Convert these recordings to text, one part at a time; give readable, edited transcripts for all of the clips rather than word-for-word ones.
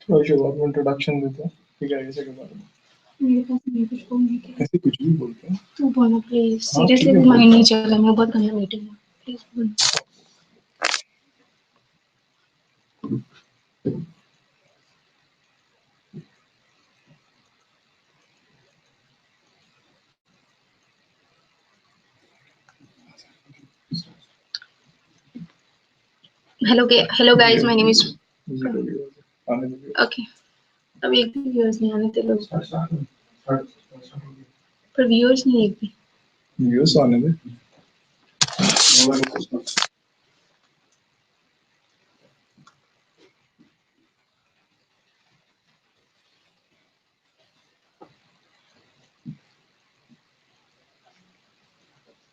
तो शुरुआत में इंट्रोडक्शन देते हैं ठीक है ऐसे के बारे में मेरे पास नहीं कुछ बोलने के लिए। ऐसे कुछ भी बोलते हैं तू बोलो प्लीज, हाँ, सीरियसली ठीक है, माइंड बोलता नहीं चल रहा, मैं बहुत गंदा मीटिंग है, प्लीज बोलो। Hello guys, my name is zero भी हो गया आने दो okay. अब एक भी व्यूअर्स नहीं आने थे लोग, पर व्यूअर्स नहीं एक भी। व्यूअर्स आने दे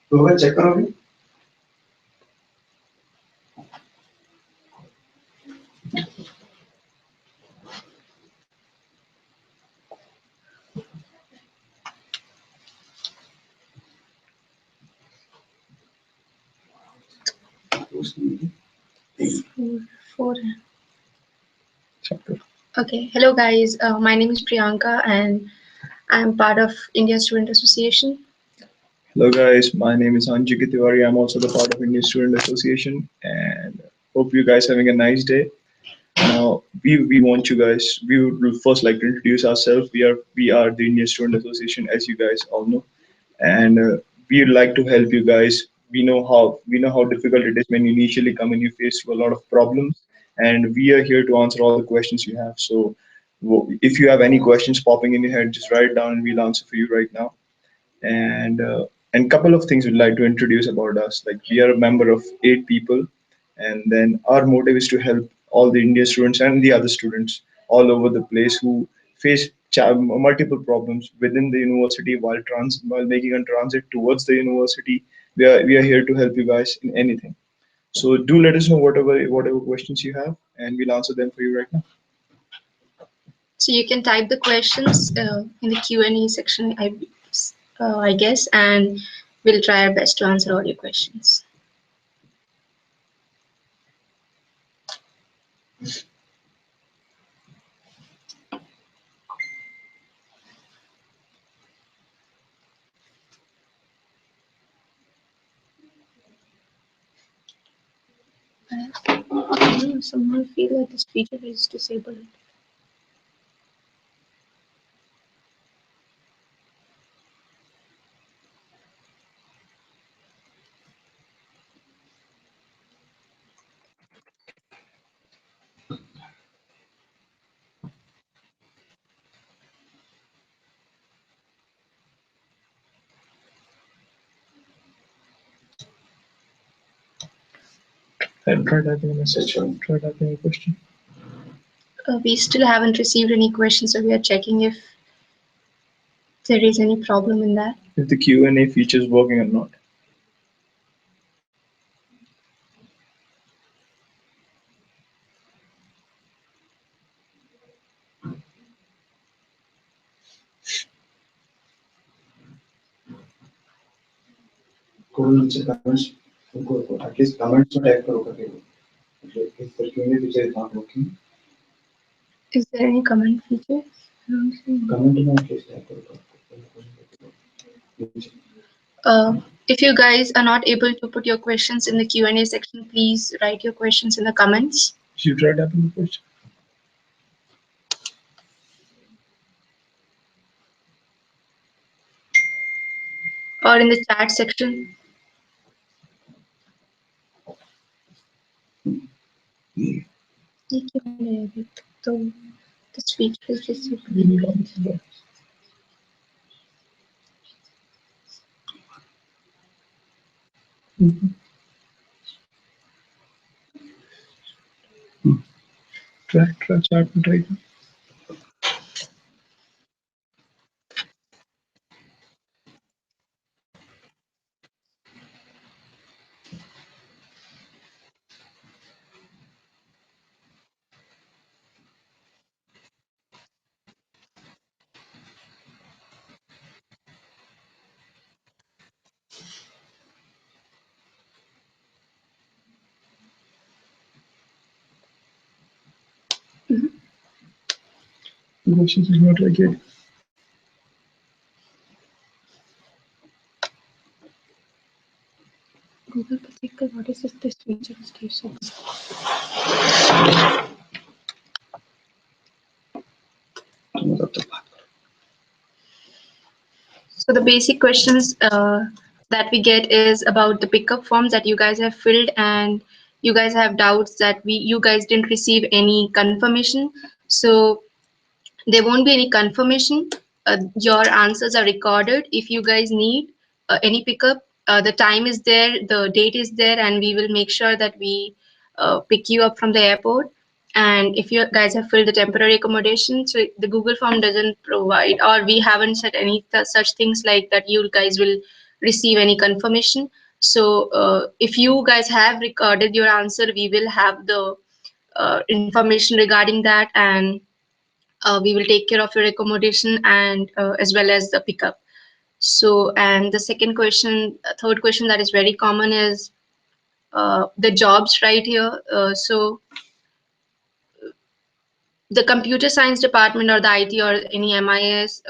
तो मैं चेक करो अभी Four है। Okay, hello guys, my name is Priyanka and I'm part of India Student Association. Hello guys, my name is Anjiki Tiwari. I'm also the part of Indian Student Association and hope you guys having a nice day. Now we want you guys. We would first like to introduce ourselves. We are the Indian Student Association, as you guys all know, and we'd like to help you guys. We know how difficult it is when you initially come and you face a lot of problems, and we are here to answer all the questions you have. So, if you have any questions popping in your head, just write it down and we'll answer for you right now. And couple of things we'd like to introduce about us. Like we are a member of 8 people, and then our motive is to help all the Indian students and the other students all over the place who face multiple problems within the university while making a transit towards the university. We are here to help you guys in anything. So do let us know whatever questions you have, and we'll answer them for you right now. So you can type the questions in the Q&A section, I guess, and we'll try our best to answer all your questions. Someone feel like this feature is disabled. And try typing a message or try typing a question. We still haven't received any questions, so we are checking if there is any problem in that. If the Q&A feature is working or not. कोई नीचे comments उनको at least comments में type करो करके इस तरीके में पीछे not working Is there any comment feature? I don't see. Comment में एटलीस्ट टाइप करो If you guys are not able to put your questions in the Q&A section, please write your questions in the comments. You tried typing the question. Or in the chat section. ये क्यों नहीं है अभी तक? तो the speech is disabled. Try chat and try. The questions is not like it. Google पे देखकर what is this feature is there so So the basic questions that we get is about the pickup forms that you guys have filled, and you guys have doubts that you guys didn't receive any confirmation. So there won't be any confirmation. Your answers are recorded. If you guys need any pickup, the time is there, the date is there, and we will make sure that we pick you up from the airport. And if you guys have filled the temporary accommodation, so the Google form doesn't provide, or we haven't said any such things like that you guys will receive any confirmation. So if you guys have recorded your answer, we will have the information regarding that, and we will take care of your accommodation and as well as the pickup. So, and the second question, third question that is very common is the jobs right here. So the computer science department or the IT or any MIS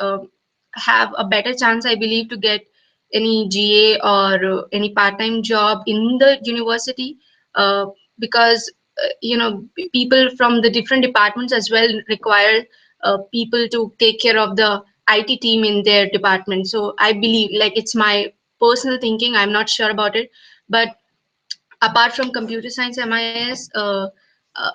have a better chance, I believe, to get any GA or any part-time job in the university because people from the different departments as well require people to take care of the IT team in their department. So I believe, like, it's my personal thinking. I'm not sure about it, but apart from computer science MIS,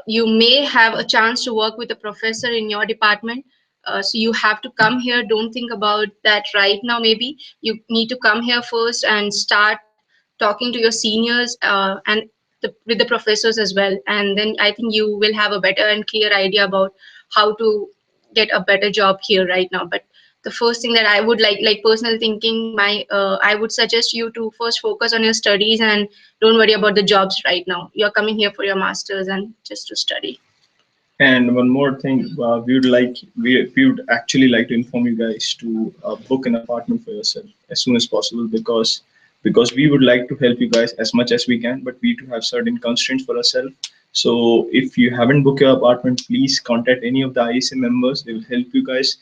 you may have a chance to work with a professor in your department. So you have to come here. Don't think about that right now. Maybe you need to come here first and start talking to your seniors and with the professors as well. And then I think you will have a better and clear idea about how to get a better job here right now. But the first thing that I would like personal thinking, I would suggest you to first focus on your studies and don't worry about the jobs right now. You're coming here for your masters and just to study. And one more thing, we would actually like to inform you guys to book an apartment for yourself as soon as possible, because we would like to help you guys as much as we can, but we do have certain constraints for ourselves. So if you haven't booked your apartment, please contact any of the ISA members. They will help you guys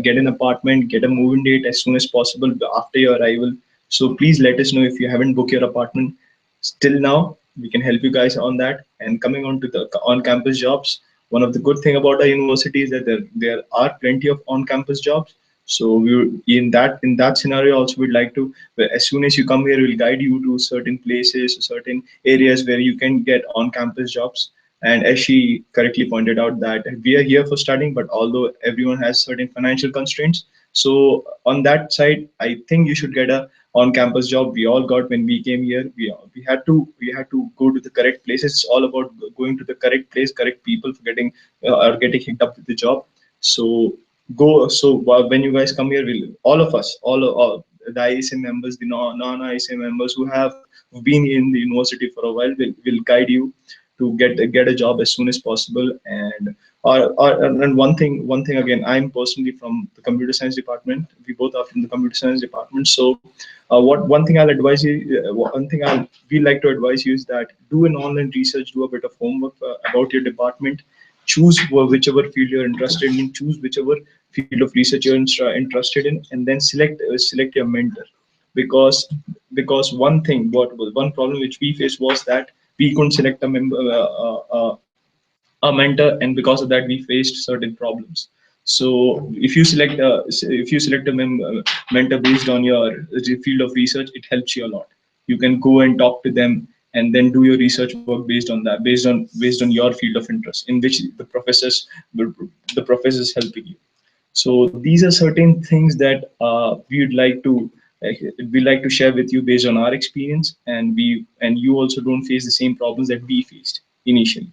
get an apartment, get a move-in date as soon as possible after your arrival. So please let us know if you haven't booked your apartment still now. We can help you guys on that. And coming on to the on-campus jobs, one of the good thing about our university is that there are plenty of on-campus jobs. So in that scenario also, we'd like to, as soon as you come here, we'll guide you to certain places, certain areas where you can get on-campus jobs. And as she correctly pointed out, that we are here for studying, but although everyone has certain financial constraints, so on that side, I think you should get a on-campus job. We all got when we came here. We had to go to the correct place. It's all about going to the correct place, correct people for getting or getting hooked up with the job. So go. So when you guys come here, all of us, all the ISA members, the non-ISA members who've been in the university for a while, will guide you to get a job as soon as possible. And one thing again, I'm personally from the computer science department. We both are from the computer science department. So what one thing I'll advise you, one thing I'll we like to advise you is that do an online research, do a bit of homework about your department, choose whichever field you're interested in, choose whichever field of research you're interested in, and then select your mentor. Because one problem which we faced was that we couldn't select a mentor, and because of that we faced certain problems. So if you select a mentor based on your field of research, it helps you a lot. You can go and talk to them and then do your research work based on that, based on your field of interest in which the professors helping you. So these are certain things that we like to share with you based on our experience, and you also don't face the same problems that we faced initially.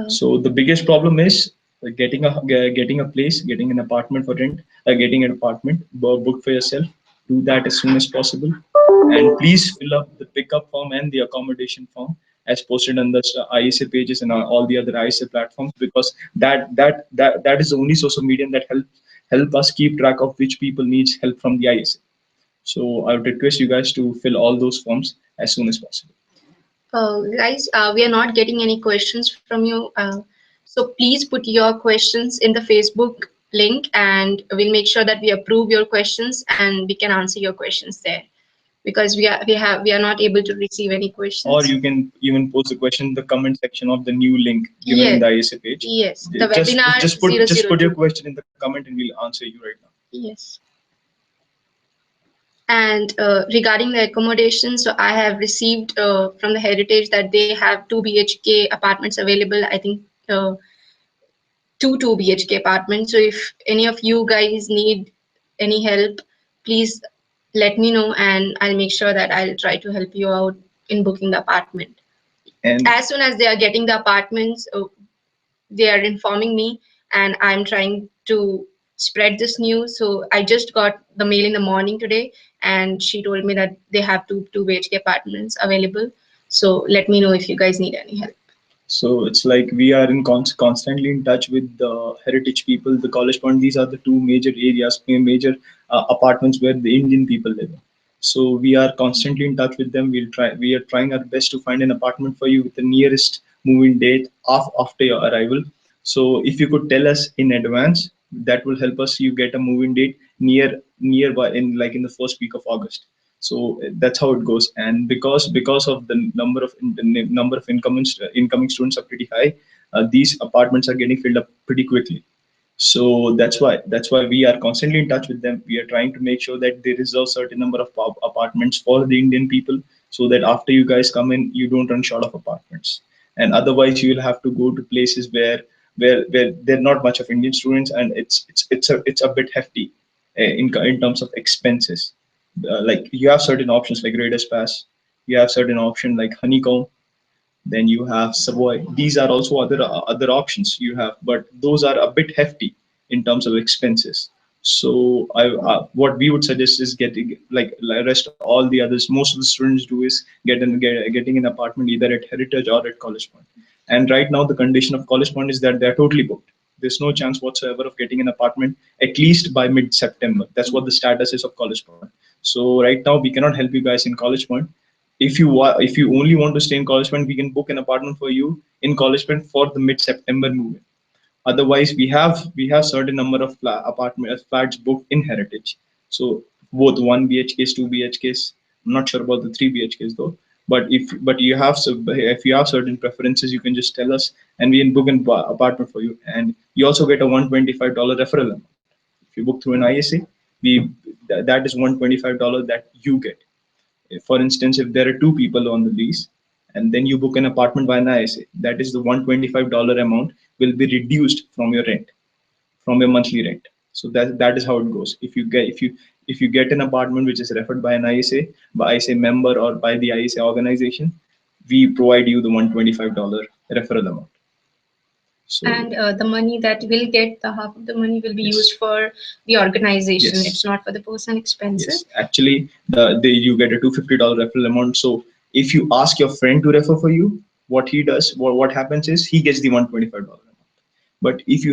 So the biggest problem is getting an apartment for rent, getting an apartment booked for yourself. Do that as soon as possible, and please fill up the pickup form and the accommodation form as posted on the ISA pages and all the other ISA platforms, because that is the only source of medium that help us keep track of which people needs help from the ISA. So I would request you guys to fill all those forms as soon as possible. Guys, we are not getting any questions from you. So please put your questions in the Facebook link, and we'll make sure that we approve your questions and we can answer your questions there, because we are not able to receive any Or questions. you can even post the question in the comment section of the new link given in Yes, the ISA page. yes, the Just webinar just put your 002. question in the comment and we'll answer you right now. Yes. And regarding the accommodation, so I have received from the Heritage that they have 2 BHK apartments available. I think two BHK apartments. So if any of you guys need any help, please let me know, and I'll make sure that I'll try to help you out in booking the apartment. And As soon as they are getting the apartments, they are informing me, and I'm trying to spread this news. So I just got the mail in the morning today, and she told me that they have two BHK apartments available. So let me know if you guys need any help. so it's like we are in constantly in touch with the heritage people, the college point. These are the two major areas, major apartments where the Indian people live in. So we are constantly in touch with them. We are trying our best to find an apartment for you with the nearest moving date after your arrival. So if you could tell us in advance, that will help us. You get a moving date nearby in like in the first week of August. So that's how it goes. And because of the number of incoming students are pretty high, these apartments are getting filled up pretty quickly. So that's why we are constantly in touch with them. We are trying to make sure that they reserve certain number of apartments for the Indian people, so that after you guys come in, you don't run short of apartments. And otherwise, you will have to go to places where there are not much of Indian students, and it's a bit hefty in terms of expenses. Like you have certain options like Raiders Pass, you have certain option like Honeycomb, then you have Savoy. These are also other options you have, but those are a bit hefty in terms of expenses. So what we would suggest is getting like rest all the others. Most of the students do is getting an apartment either at Heritage or at College Point. And right now the condition of College Point is that they're totally booked. There's no chance whatsoever of getting an apartment at least by mid-September. That's what the status is of College Point. So right now we cannot help you guys in College Point. If you only want to stay in College Point, we can book an apartment for you in College Point for the mid-September move. Otherwise, we have certain number of flats booked in Heritage. So both 1 BHKs, 2 BHKs. I'm not sure about the 3 BHKs though. But you have, so if you have certain preferences, you can just tell us and we can book an apartment for you. And you also get a $125 referral amount. If you book through an ISA, we that is $125 that you get. For instance, if there are two people on the lease and then you book an apartment by an ISA, that is the $125 amount will be reduced from your rent, from your monthly rent. So that is how it goes. If you get an apartment which is referred by an ISA member or by the ISA organization, we provide you the $125 referral amount. So And the money that we'll get, the half of the money will be yes. used for the organization. It's Yes. not for the person Yes, expenses. actually, the you get a $250 referral amount. So if you ask your friend to refer for you, what he does, what happens is he gets the $125 amount. But if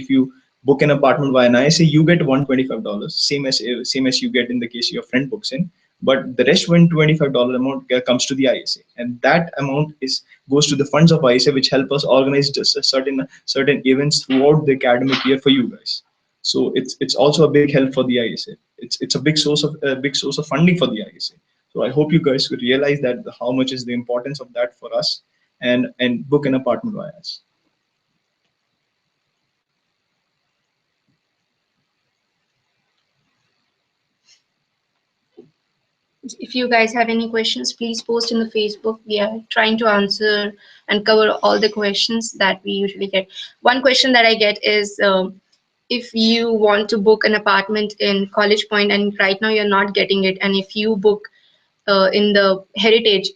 you book an apartment via an ISA, you get $125, same as you get in the case your friend books in. But the rest $125 amount comes to the ISA, and that amount is goes to the funds of ISA, which help us organize just a certain events throughout the academic year for you guys. So it's also a big help for the ISA. It's a big source of funding for the ISA. So I hope you guys could realize that how much is the importance of that for us, and book an apartment via us. If you guys have any questions, please post in the Facebook. We are trying to answer and cover all the questions that we usually get. One question that I get is, if you want to book an apartment in College Point and right now you're not getting it, and if you book in the Heritage,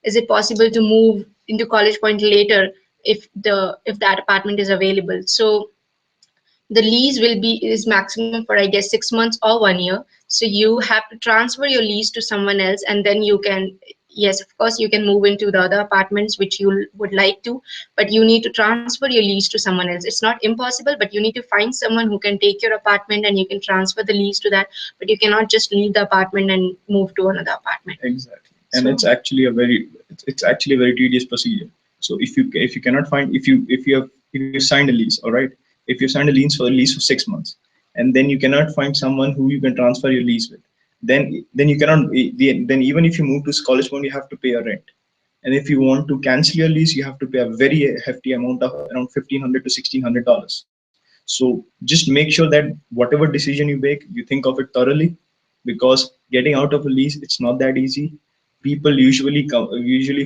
is it possible to move into College Point later if that apartment is available? So the lease will be is maximum for, I guess, 6 months or 1 year. So you have to transfer your lease to someone else, and then you can, yes, of course, you can move into the other apartments which you would like to, but you need to transfer your lease to someone else. It's not impossible, but you need to find someone who can take your apartment and you can transfer the lease to that, but you cannot just leave the apartment and move to another apartment. Exactly, and So it's actually a very tedious procedure. So if you cannot find if you signed a lease, all right, If you signed a lease for 6 months, and then you cannot find someone who you can transfer your lease with, then you cannot. Then even if you move to college bond, you have to pay a rent. And if you want to cancel your lease, you have to pay a very hefty amount of around $1,500 to $1,600. So just make sure that whatever decision you make, you think of it thoroughly, because getting out of a lease, it's not that easy. People usually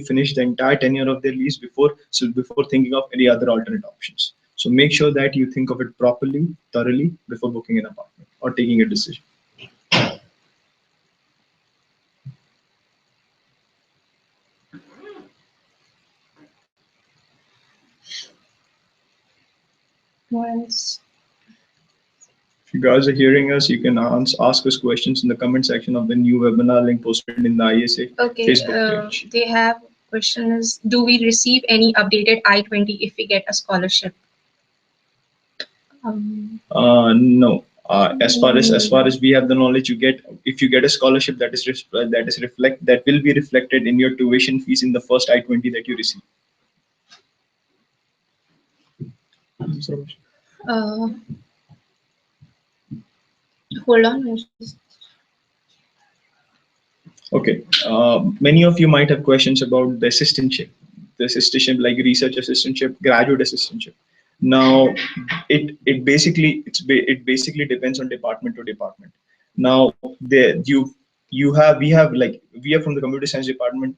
finish the entire tenure of their lease before thinking of any other alternate options. So make sure that you think of it properly, thoroughly before booking an apartment or taking a decision. What else? If you guys are hearing us, you can ask us questions in the comment section of the new webinar link posted in the ISA Okay, Facebook page. they have question is, do we receive any updated I-20 if we get a scholarship? No. As far as we have the knowledge, you get if you get a scholarship, that will be reflected in your tuition fees in the first I-20 that you receive. Uh, hold on. Okay. Many of you might have questions about the assistantship like research assistantship, graduate assistantship. Now, it basically depends on department to department. Now, we are from the computer science department.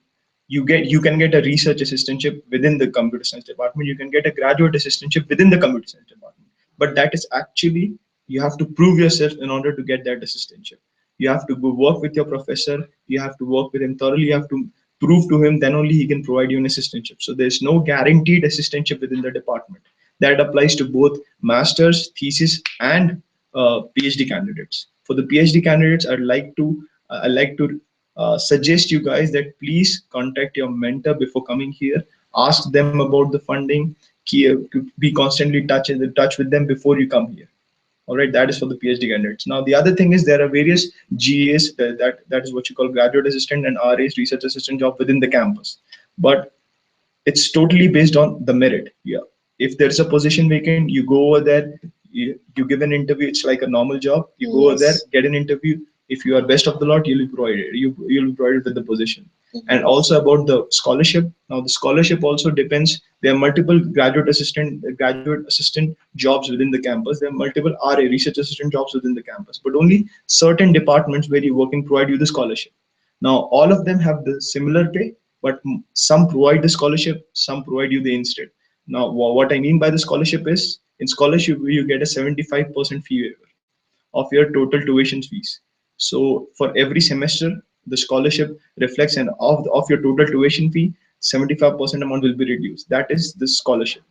You can get a research assistantship within the computer science department. You can get a graduate assistantship within the computer science department. But that is actually, you have to prove yourself in order to get that assistantship. You have to go work with your professor. You have to work with him thoroughly. You have to prove to him, then only he can provide you an assistantship. So there's no guaranteed assistantship within the department. That applies to both masters thesis and PhD candidates. For the PhD candidates, I like to suggest you guys that please contact your mentor before coming here. Ask them about the funding. Be constantly touch with them before you come here. All right, that is for the PhD candidates. Now, the other thing is there are various GAs, that is what you call graduate assistant, and RAs, research assistant job within the campus. But it's totally based on the merit. Yeah, if there's a position vacant, you go over there, you give an interview. It's like a normal job. You go over there, Yes. get an interview. If you are best of the lot, you'll be provided. You'll be provided with the position. And Yes. also about the scholarship. Now the scholarship also depends. There are multiple graduate assistant jobs within the campus. There are multiple RA, research assistant jobs within the campus. But only certain departments where you work in provide you the scholarship. Now, all of them have the similar pay, but some provide the scholarship, some provide you the instead. Now, what I mean by the scholarship is, in scholarship, you get a 75% fee waiver of your total tuition fees. So, for every semester, the scholarship reflects, and of your total tuition fee, 75% amount will be reduced. That is the scholarship.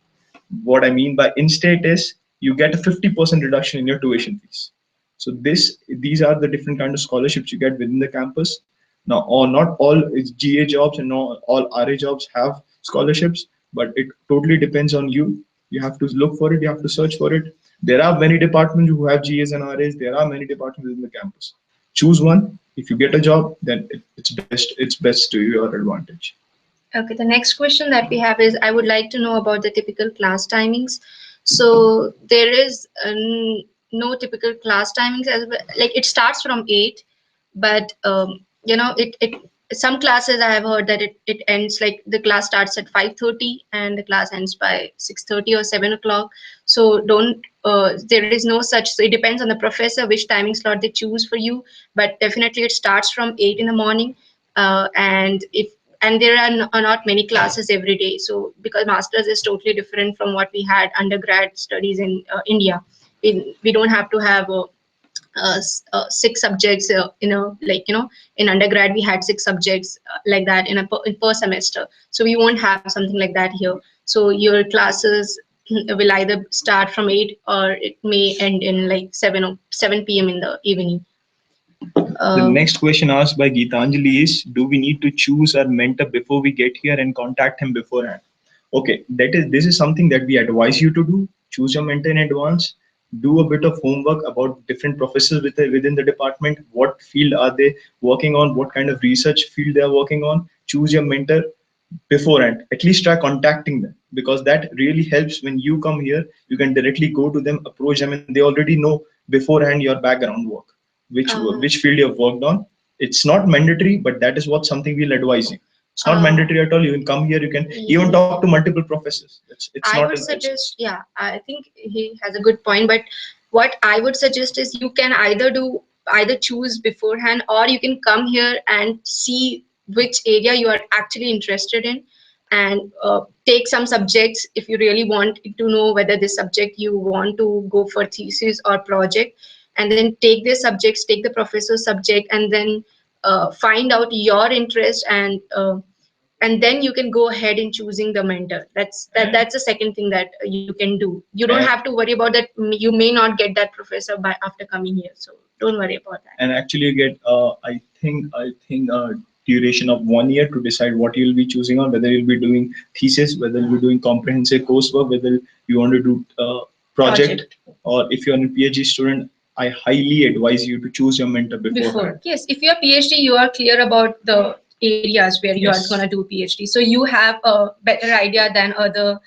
What I mean by in-state is you get a 50% reduction in your tuition fees. So these are the different kind of scholarships you get within the campus. Now, or not all GA jobs and not all RA jobs have scholarships, but it totally depends on you. You have to look for it. You have to search for it. There are many departments who have GAs and RAs. There are many departments within the campus. Choose one. If you get a job, then it's best. It's best to your advantage. Okay, the next question that we have is, I would like to know about the typical class timings. So there is no typical class timings as well. Like it starts from 8, but it some classes I have heard that it ends, like the class starts at 5:30 and the class ends by 6:30 or 7 o'clock. So don't there is no such. So it depends on the professor which timing slot they choose for you. But definitely it starts from 8 in the morning, and if and there are not many classes every day. So because masters is totally different from what we had undergrad studies in India. We don't have to have 6 subjects in undergrad we had 6 subjects like that per semester. So we won't have something like that here. So your classes will either start from 8 or it may end in like 7 p.m. in the evening. The next question asked by Geetanjali is, do we need to choose our mentor before we get here and contact him beforehand? Okay, this is something that we advise you to do. Choose your mentor in advance. Do a bit of homework about different professors within the department. What field are they working on? What kind of research field they are working on? Choose your mentor beforehand. At least try contacting them. because that really helps. When you come here, you can directly go to them, approach them, and they already know beforehand your background work, which field you have worked on. It's not mandatory, but that is what something we'll advise you. It's not mandatory at all. You can come here, you can even talk to multiple professors. It's I not would suggest, yeah, I think he has a good point. But what I would suggest is you can either choose beforehand, or you can come here and see which area you are actually interested in, and take some subjects if you really want to know whether this subject you want to go for thesis or project, and then take the subjects, take the professor's subject, and then find out your interest, and then you can go ahead in choosing the mentor. That's the second thing that you can do. You don't have to worry about that. You may not get that professor by after coming here, so don't worry about that. And actually you get I think duration of 1 year to decide what you'll be choosing on, whether you'll be doing thesis, whether you'll be doing comprehensive coursework, whether you want to do project, or if you're a PhD student. I highly advise you to choose your mentor beforehand. Yes, if you're PhD, you are clear about the areas where you are Yes. going to do PhD, so you have a better idea than other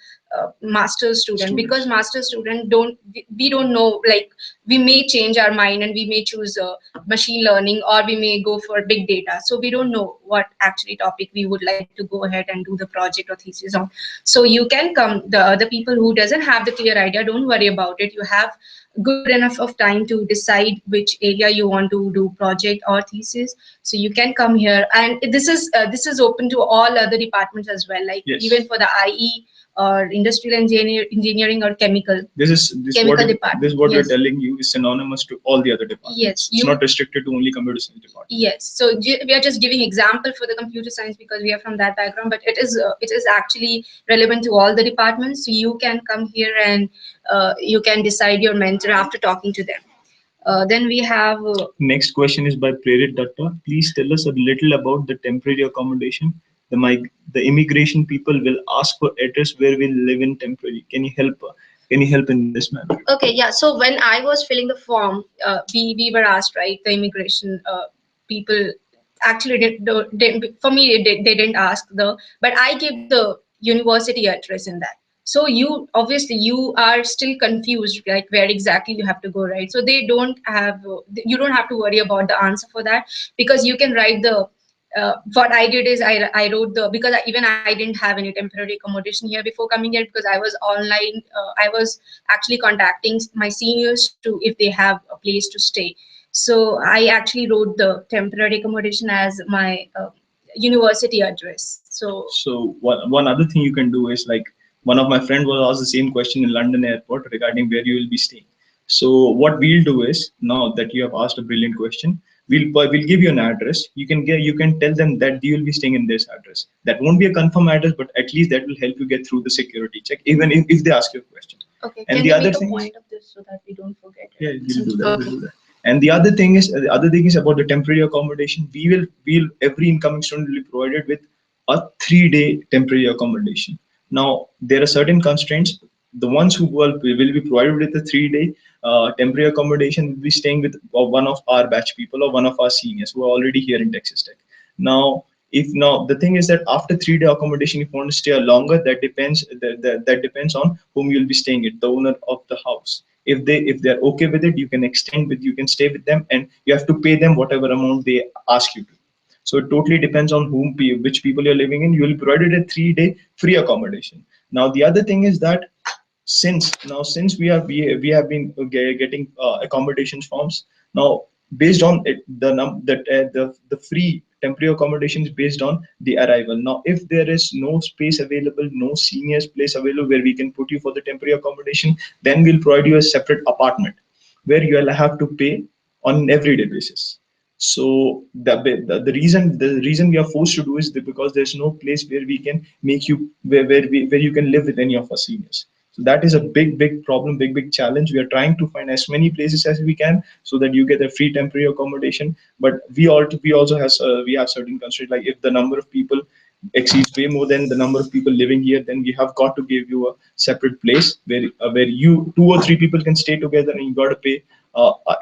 master's student. Because master's student don't, we don't know, like we may change our mind and we may choose machine learning, or we may go for big data, so we don't know what actually topic we would like to go ahead and do the project or thesis on. So you can come, the other people who doesn't have the clear idea, don't worry about it. You have good enough of time to decide which area you want to do project or thesis. So you can come here, and this is open to all other departments as well, like Yes. even for the IE or industrial engineering or chemical. This Chemical what department. this what we're Yes. telling you is synonymous to all the other departments. Yes, It's not restricted to only computer science department. Yes, so we are just giving example for the computer science because we are from that background, but it is actually relevant to all the departments. So you can come here and you can decide your mentor after talking to them. Then we have Next question is by Prerit Datta. Please tell us a little about the temporary accommodation. The immigration people will ask for address where we live in temporary. Can you help? Can you help in this manner? Okay, yeah. So when I was filling the form, we were asked, right? The immigration people actually for me they didn't ask but I gave the university address in that. So you obviously you are still confused, like where exactly you have to go, right? So they don't have you don't have to worry about the answer for that, because you can write the what I did is I wrote the, because even I didn't have any temporary accommodation here before coming here, because I was online. I was actually contacting my seniors to if they have a place to stay. So I actually wrote the temporary accommodation as my university address. So one other thing you can do is, like, one of my friend was asked the same question in London airport regarding where you will be staying. So what we'll do is, now that you have asked a brilliant question, we'll give you an address. You can tell them that you will be staying in this address. That won't be a confirmed address, but at least that will help you get through the security check, even if they ask you a question. Okay, And can the we other make a thing, point of this so that we don't forget it? yeah, we'll do that. Okay. We'll do that. And the other thing is about the temporary accommodation. We'll every incoming student will be provided with a 3 day temporary accommodation. Now there are certain constraints. The ones who will be provided with a 3 day temporary accommodation will be staying with one of our batch people or one of our seniors who are already here in Texas Tech. Now, if now the thing is that after 3 day accommodation, if you want to stay longer, that depends on whom you'll be staying with, the owner of the house. If they're okay with it, you can extend with you can stay with them, and you have to pay them whatever amount they ask you to. So it totally depends on which people you're living in. You will be provided a 3 day free accommodation. Now the other thing is that since we have been getting accommodations forms now, based on it, the free temporary accommodation is based on the arrival. Now if there is no space available, no seniors place available where we can put you for the temporary accommodation, then we'll provide you a separate apartment where you'll have to pay on an everyday basis. So the reason we are forced to do is that because there's no place where we can make you where you can live with any of our seniors. So that is a big problem, big challenge. We are trying to find as many places as we can so that you get a free temporary accommodation. But we have certain constraints. Like if the number of people exceeds way more than the number of people living here, then we have got to give you a separate place where you two or three people can stay together, and you got to pay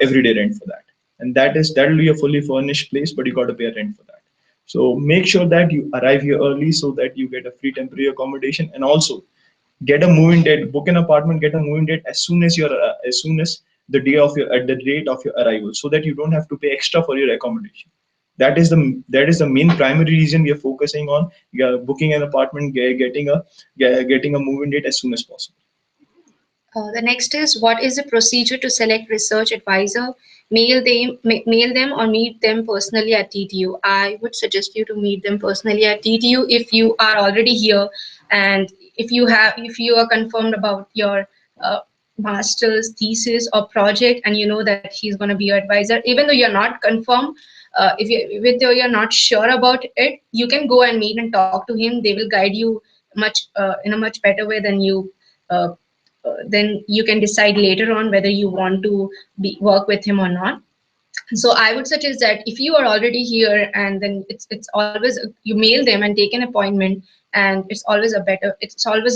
everyday rent for that. And that'll be a fully furnished place, but you got to pay a rent for that. So make sure that you arrive here early so that you get a free temporary accommodation. And also, Get a moving date, book an apartment, get a moving date as soon as the day of your at the date of your arrival, so that you don't have to pay extra for your accommodation. That is the main primary reason we are focusing on booking an apartment, getting a moving date as soon as possible. The next is, what is the procedure to select research advisor? Mail them or meet them personally at TTU. I would suggest you to meet them personally at TTU if you are already here, and if you are confirmed about your uh, master's thesis or project, and you know that he's going to be your advisor. Even though you're not confirmed, even though you're not sure about it, you can go and meet and talk to him. They will guide you much in a much better way than you. Uh, then you can decide later on whether you want to work with him or not. So I would suggest that if you are already here, and then it's always, you mail them and take an appointment, and it's always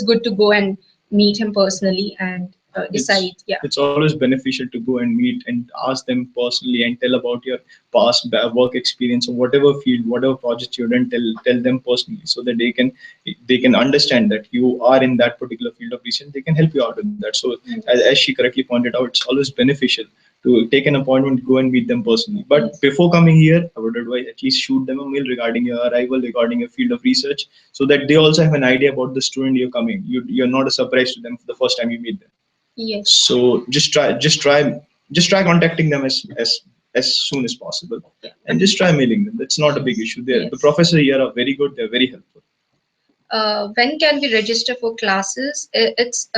good to go and meet him personally and decide. Yeah. It's always beneficial to go and meet and ask them personally and tell about your past work experience or whatever field, whatever project you've done. Tell them personally, so that they can understand that you are in that particular field of research. They can help you out with that. So as she correctly pointed out, it's always beneficial to take an appointment, go and meet them personally. But before coming here, I would advise at least shoot them a mail regarding your arrival, regarding your field of research, so that they also have an idea about the student you're coming. You're not a surprise to them for the first time you meet them. Yes. So just try contacting them as soon as possible, and just try mailing them. That's not a big issue. The professors here are very good. They're very helpful. When can we register for classes? It's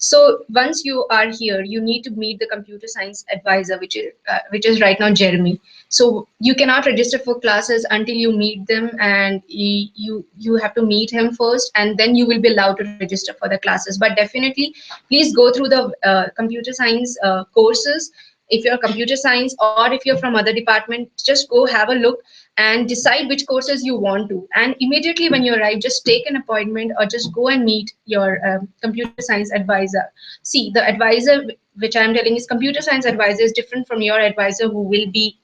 so once you are here, you need to meet the computer science advisor, which is right now Jeremy. So you cannot register for classes until you meet them, and you have to meet him first, and then you will be allowed to register for the classes. But definitely, please go through the computer science courses. If you're computer science, or if you're from other department, just go have a look and decide which courses you want to, and immediately when you arrive, just take an appointment or just go and meet your computer science advisor. See, the advisor which I'm telling is computer science advisor is different from your advisor who will be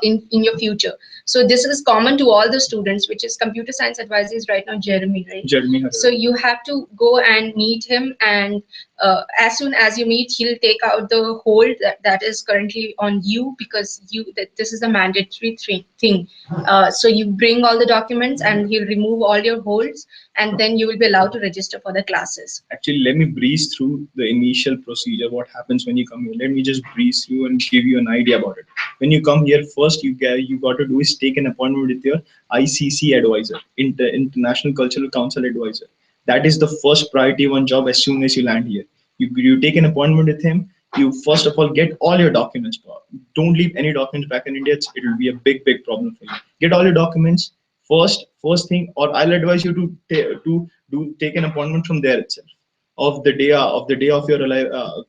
in your future. So this is common to all the students, which is computer science advisor is right now Jeremy, right? Jeremy. So you have to go and meet him, and as soon as you meet, he'll take out the hold that is currently on you, because this is a mandatory thing. So you bring all the documents, and he'll remove all your holds, and then you will be allowed to register for the classes. Actually, let me breeze through the initial procedure. What happens when you come here? Let me just breeze through and give you an idea about it. When you come here, first you got to do is take an appointment with your ICC advisor, International Cultural Council advisor. That is the first priority one job as soon as you land here. You take an appointment with him. You first of all get all your documents. Don't leave any documents back in India. It will be a big problem for you. Get all your documents first thing, or I'll advise you to take an appointment from there itself, of the day of your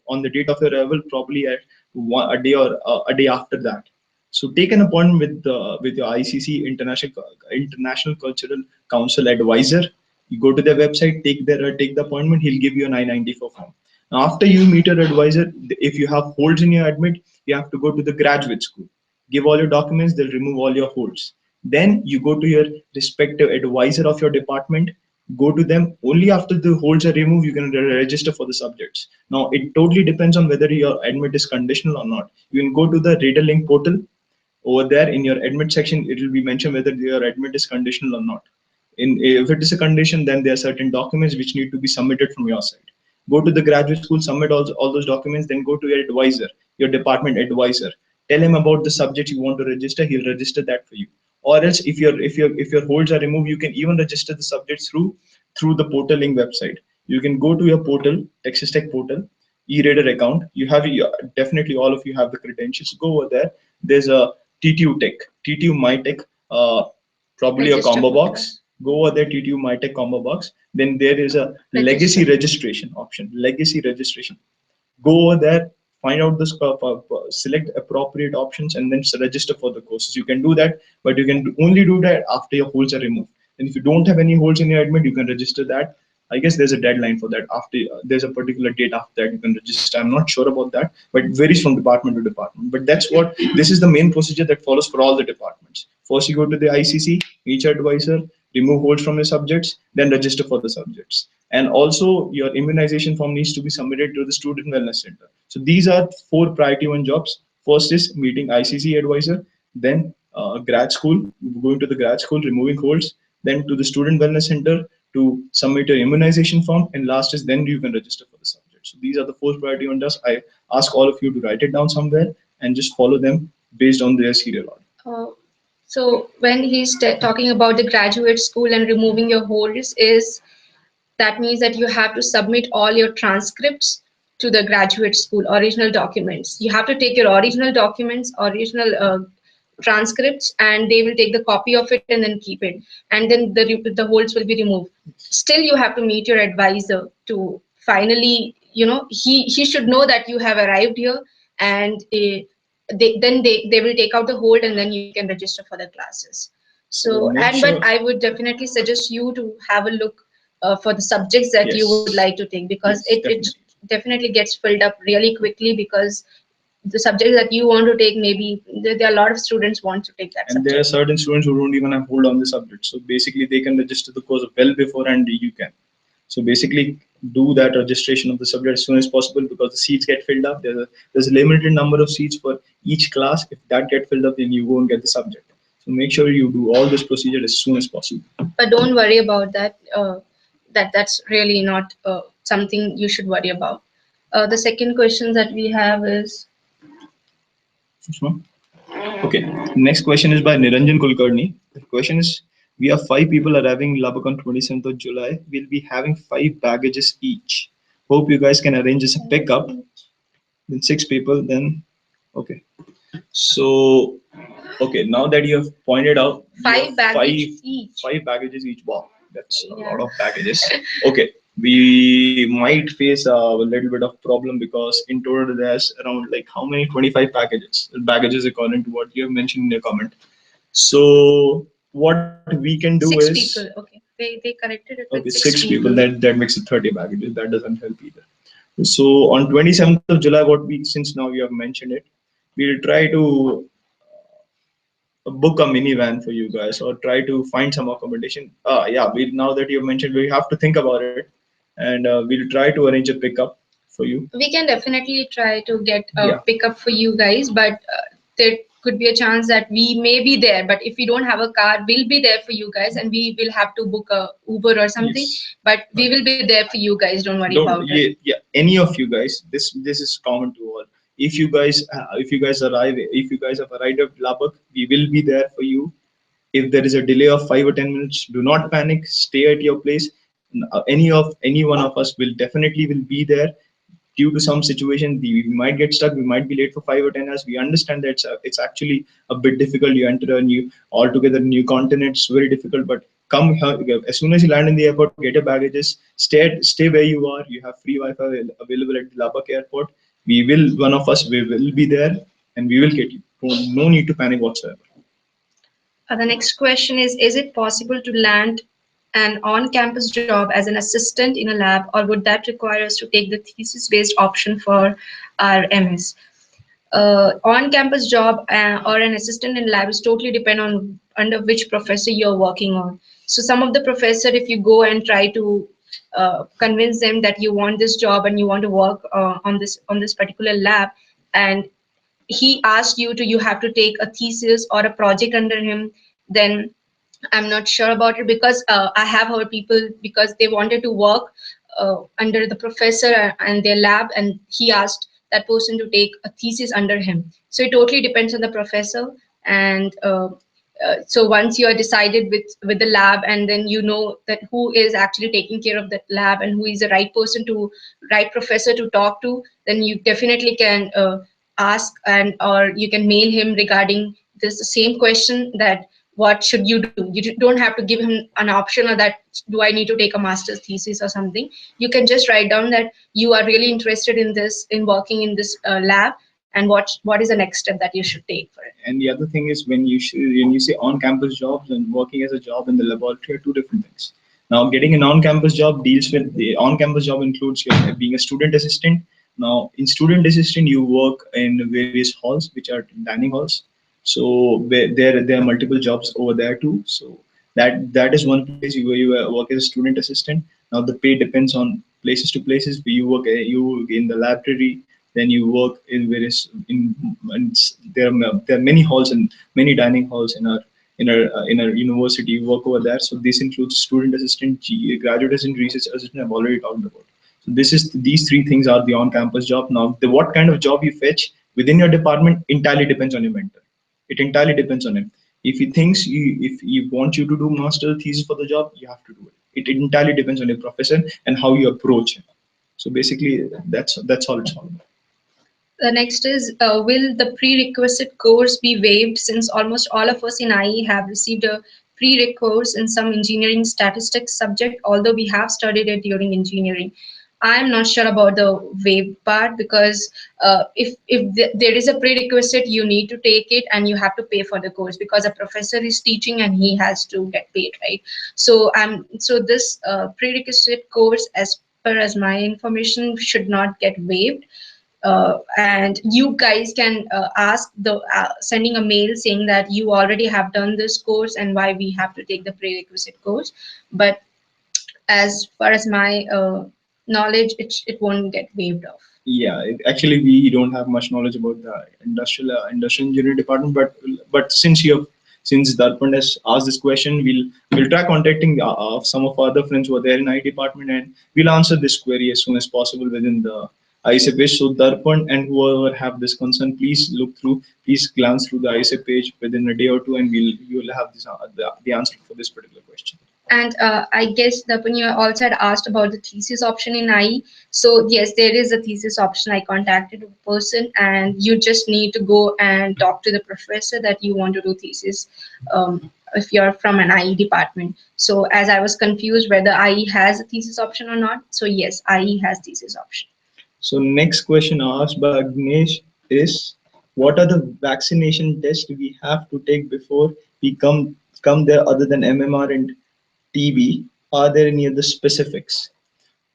on the date of your arrival, probably at a day or a day after that. So take an appointment with your ICC, International Cultural Council advisor. You go to their website, take the appointment. He'll give you an I-94 form. Now, after you meet your advisor, if you have holds in your admit, you have to go to the graduate school. Give all your documents. They'll remove all your holds. Then you go to your respective advisor of your department. Go to them. Only after the holds are removed, you can register for the subjects. Now, it totally depends on whether your admit is conditional or not. You can go to the Reader Link portal. Over there in your admit section, it will be mentioned whether your admit is conditional or not. If it is a condition, then there are certain documents which need to be submitted from your side. Go to the graduate school, submit all those documents, then go to your advisor, your department advisor. Tell him about the subject you want to register. He'll register that for you. Or else, if your holds are removed, you can even register the subjects through the portal link website. You can go to your portal, Texas Tech portal, e-reader account. You have definitely all of you have the credentials. Go over there. There's a TTU Tech, TTU My Tech, probably a combo box. Go over there, TTU My Tech combo box. Then there is a legacy registration option. Legacy registration. Go over there, find out this, select appropriate options, and then register for the courses. You can do that, but you can only do that after your holds are removed. And if you don't have any holds in your admit, you can register that. I guess there's a deadline for that. After there's a particular date after that you can register. I'm not sure about that, but it varies from department to department. But this is the main procedure that follows for all the departments. First, you go to the ICC, each advisor, remove holds from your subjects, then register for the subjects. And also your immunization form needs to be submitted to the student wellness center. So these are four priority one jobs. First is meeting ICC advisor, then grad school, going to the grad school, removing holds, then to the student wellness center to submit your immunization form, and last is then you can register for the subject. So these are the four priority one tasks. I ask all of you to write it down somewhere and just follow them based on their serial order. So when he's talking about the graduate school and removing your holds, is that means that you have to submit all your transcripts to the graduate school, original documents. You have to take your original documents, original transcripts, and they will take the copy of it and then keep it. And then the holds will be removed. Still, you have to meet your advisor to finally, he should know that you have arrived here, and then they will take out the hold, and then you can register for the classes. So So, make but sure. I would definitely suggest you to have a look for the subjects that you would like to take, because Yes, it definitely. definitely gets filled up really quickly, because the subjects that you want to take, maybe there are a lot of students want to take that And there are subject. certain students who don't even have hold on the subject. So basically, they can register the course well before, and you can. So basically, do that registration of the subject as soon as possible because the seats get filled up. There's a limited number of seats for each class. If that get filled up, then you go and get the subject. So make sure you do all this procedure as soon as possible. But don't worry about that. That's really not something you should worry about. The second question that we have is, Sushma? Okay. Next question is by Niranjan Kulkarni. The question is: we have five people arriving in Labak on 27th of July. We'll be having five baggages each. Hope you guys can arrange as a pickup. Then six people. Then okay. So okay, now that you have pointed out, you have five baggage each. five baggages each. Wow, that's a Yeah. lot of baggages. Okay, we might face a little bit of problem because in total there's around like how many 25 baggages according to what you have mentioned in your comment. So what we can do Six is people. Okay, they corrected it with okay, six six people. people. That makes it 30 baggages. That doesn't help either. So on 27th of July, what we since now you have mentioned it, we'll try to book a minivan for you guys or try to find some accommodation. Yeah, we now that you've mentioned, we have to think about it, and we'll try to arrange a pickup for you. We can definitely try to get a Yeah. pickup for you guys, but there could be a chance that we may be there, but if we don't have a car, we'll be there for you guys, and we will have to book a Uber or something. Yes. But we will be there for you guys, don't worry Don't about it. yeah, yeah any of you guys. This is common to all. If you guys arrive if you guys have arrived at Labak, we will be there for you. If there is a delay of 5 or 10 minutes, do not panic. Stay at your place. Any one of us will definitely will be there. Due to some situation, we might get stuck. We might be late for 5 or 10 hours. We understand that it's actually a bit difficult. You enter a new altogether new continent. It's very difficult. But come here as soon as you land in the airport. Get your baggages. Stay where you are. You have free Wi-Fi available at the Labak airport. One of us we will be there, and we will get you. No need to panic whatsoever. The next question is it possible to land an on-campus job as an assistant in a lab, or would that require us to take the thesis-based option for our MS? On-campus job or an assistant in lab is totally depend on under which professor you're working on. So some of the professor, if you go and try to convince them that you want this job and you want to work on this particular lab, and he asked you to, you have to take a thesis or a project under him, then I'm not sure about it, because I have heard people, because they wanted to work under the professor and their lab, and he asked that person to take a thesis under him. So it totally depends on the professor, and so once you are decided with the lab, and then you know that who is actually taking care of that lab and who is the right professor to talk to, then you definitely can ask, and or you can mail him regarding this same question, that what should you do. You don't have to give him an option, or that do I need to take a master's thesis or something. You can just write down that you are really interested in this, in working in this lab, and what is the next step that you should take for it. And the other thing is when you say on-campus jobs and working as a job in the laboratory are two different things. Now, getting an on-campus job deals with the on-campus job includes your being a student assistant. Now, in student assistant, you work in various halls, which are dining halls. So there are multiple jobs over there too. So that is one place where you work as a student assistant. Now the pay depends on places to places. You work you in the library, then you work in various there are many halls and many dining halls in our university. You work over there. So this includes student assistant, graduate assistant, research assistant. I've already talked about. So these three things are the on-campus job. Now, what kind of job you fetch within your department entirely depends on your mentor. It entirely depends on him. If he wants you to do master thesis for the job, you have to do it. It entirely depends on your professor and how you approach him. So basically, that's all it's all about. The next is, will the prerequisite course be waived since almost all of us in IE have received a prereq course in some engineering statistics subject, although we have studied it during engineering. I'm not sure about the waived part because if there is a prerequisite, you need to take it and you have to pay for the course because a professor is teaching and he has to get paid, right? So this prerequisite course, as per as my information, should not get waived, and you guys can ask the sending a mail saying that you already have done this course and why we have to take the prerequisite course. But as far as my knowledge, it won't get waived off. Yeah, actually, we don't have much knowledge about the industrial engineering department, but since Darpan has asked this question, we'll try contacting some of our other friends who are there in IT department, and we'll answer this query as soon as possible within the ISA page. So Darpan and whoever have this concern, please glance through the ISA page within a day or two, and you'll have the answer for this particular question. And I guess Dapan, you also had asked about the thesis option in IE. So yes, there is a thesis option. I contacted a person, and you just need to go and talk to the professor that you want to do thesis. If you're from an IE department. So as I was confused whether IE has a thesis option or not. So yes, IE has thesis option. So next question asked by Agnesh is, what are the vaccination tests we have to take before we come there other than MMR and TB? Are there any other specifics?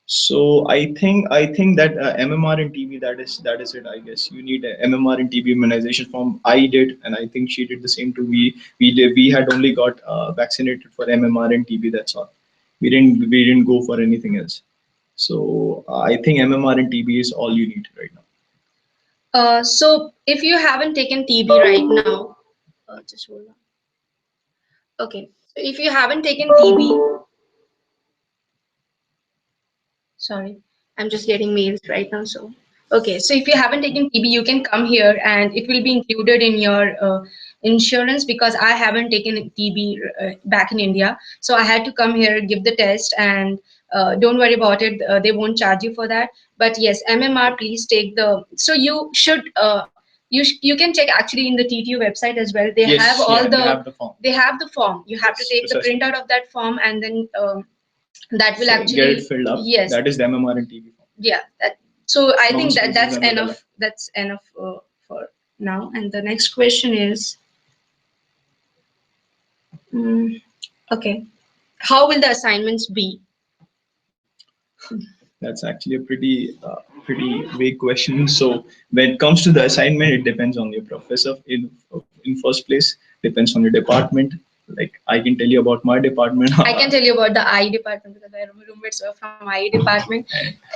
So I think that MMR and TB, that is it. I guess you need a MMR and TB immunization form. I did, and I think she did the same too. We had only got vaccinated for MMR and TB. That's all. We didn't go for anything else. So I think MMR and TB is all you need right now. So if you haven't taken TB right now, just hold on. Okay, so if you haven't taken TB, sorry, I'm just getting mails right now. So, okay, so if you haven't taken TB, you can come here and it will be included in your insurance because I haven't taken TB back in India. So I had to come here, give the test, and don't worry about it. They won't charge you for that. But yes, MMR, please take the. So you should. You can check actually in the TTU website as well. They Yes, have yeah, all they the have the form. they have the form. You have to Yes, take the assessment. printout of that form and then that will Get it actually, filled up. yes, That is the MMR and TB form. yeah, so I Long think that spaces that's under the line. enough, that's enough for now. And the next question is, mm, okay, how will the assignments be? That's actually a pretty vague question. So when it comes to the assignment, it depends on your professor. In first place, depends on your department. Like I can tell you about my department. I can tell you about the I department because my roommates were from I department.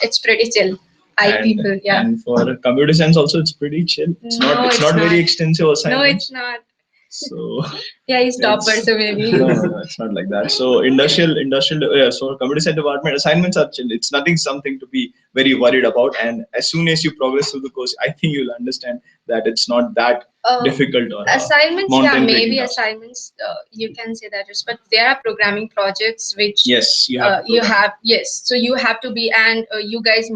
It's pretty chill. I and people, yeah. and for computer science also, it's pretty chill. No, It's it's not very not. extensive No, assignments. it's not. So Yeah, he's topper, it's so maybe. no, it's not like that. So industrial, yeah. So computer science department assignments are chill. It's nothing something to be very worried about. And as soon as you progress through the course, I think you'll understand that it's not that difficult or Assignments, yeah, mountain breaking maybe task. assignments, you can say that is, but there are programming projects which Yes, you have to you program. have, yes, so you have to be, and you guys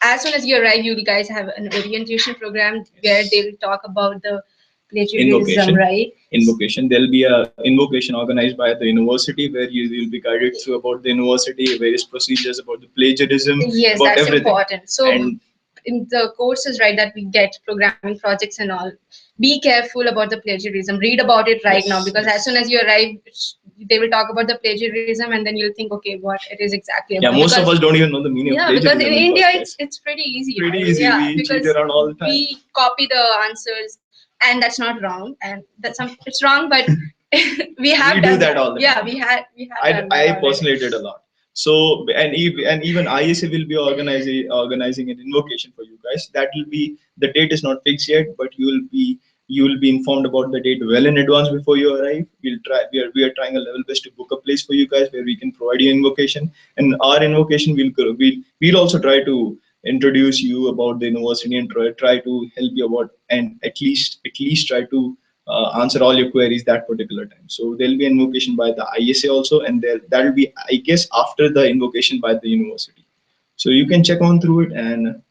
as soon as you arrive, you guys have an orientation program where Yes. they'll talk about the plagiarism, Invocation. right? Invocation. There'll be a invocation organized by the university where you will be guided through about the university, various procedures about the plagiarism, Yes, about that's everything. important. So And in the courses, right, that we get programming projects and all, be careful about the plagiarism. Read about it right now yes, because as soon yes. as you arrive, they will talk about the plagiarism and then you'll think, okay, what it is exactly Yeah, about. most of Because us don't even know the meaning of yeah, because plagiarism in in India first it's place. it's pretty easy, Pretty right? easy. Yeah, We cheat because around all the time. we copy the answers, and that's not wrong, and that's it's wrong, but we have We do done that that. all the Yeah, time. we have I, done that I already. personally did a lot. So and even ISA will be organizing an invocation for you guys. That will be, the date is not fixed yet, but you will be informed about the date well in advance before you arrive. We are trying a level best to book a place for you guys where we can provide you invocation. And our invocation we'll also try to introduce you about the university and try to help you about, and at least try to answer all your queries that particular time. So there'll be invocation by the ISA also, and that'll be, I guess, after the invocation by the university. So you can check on through it, and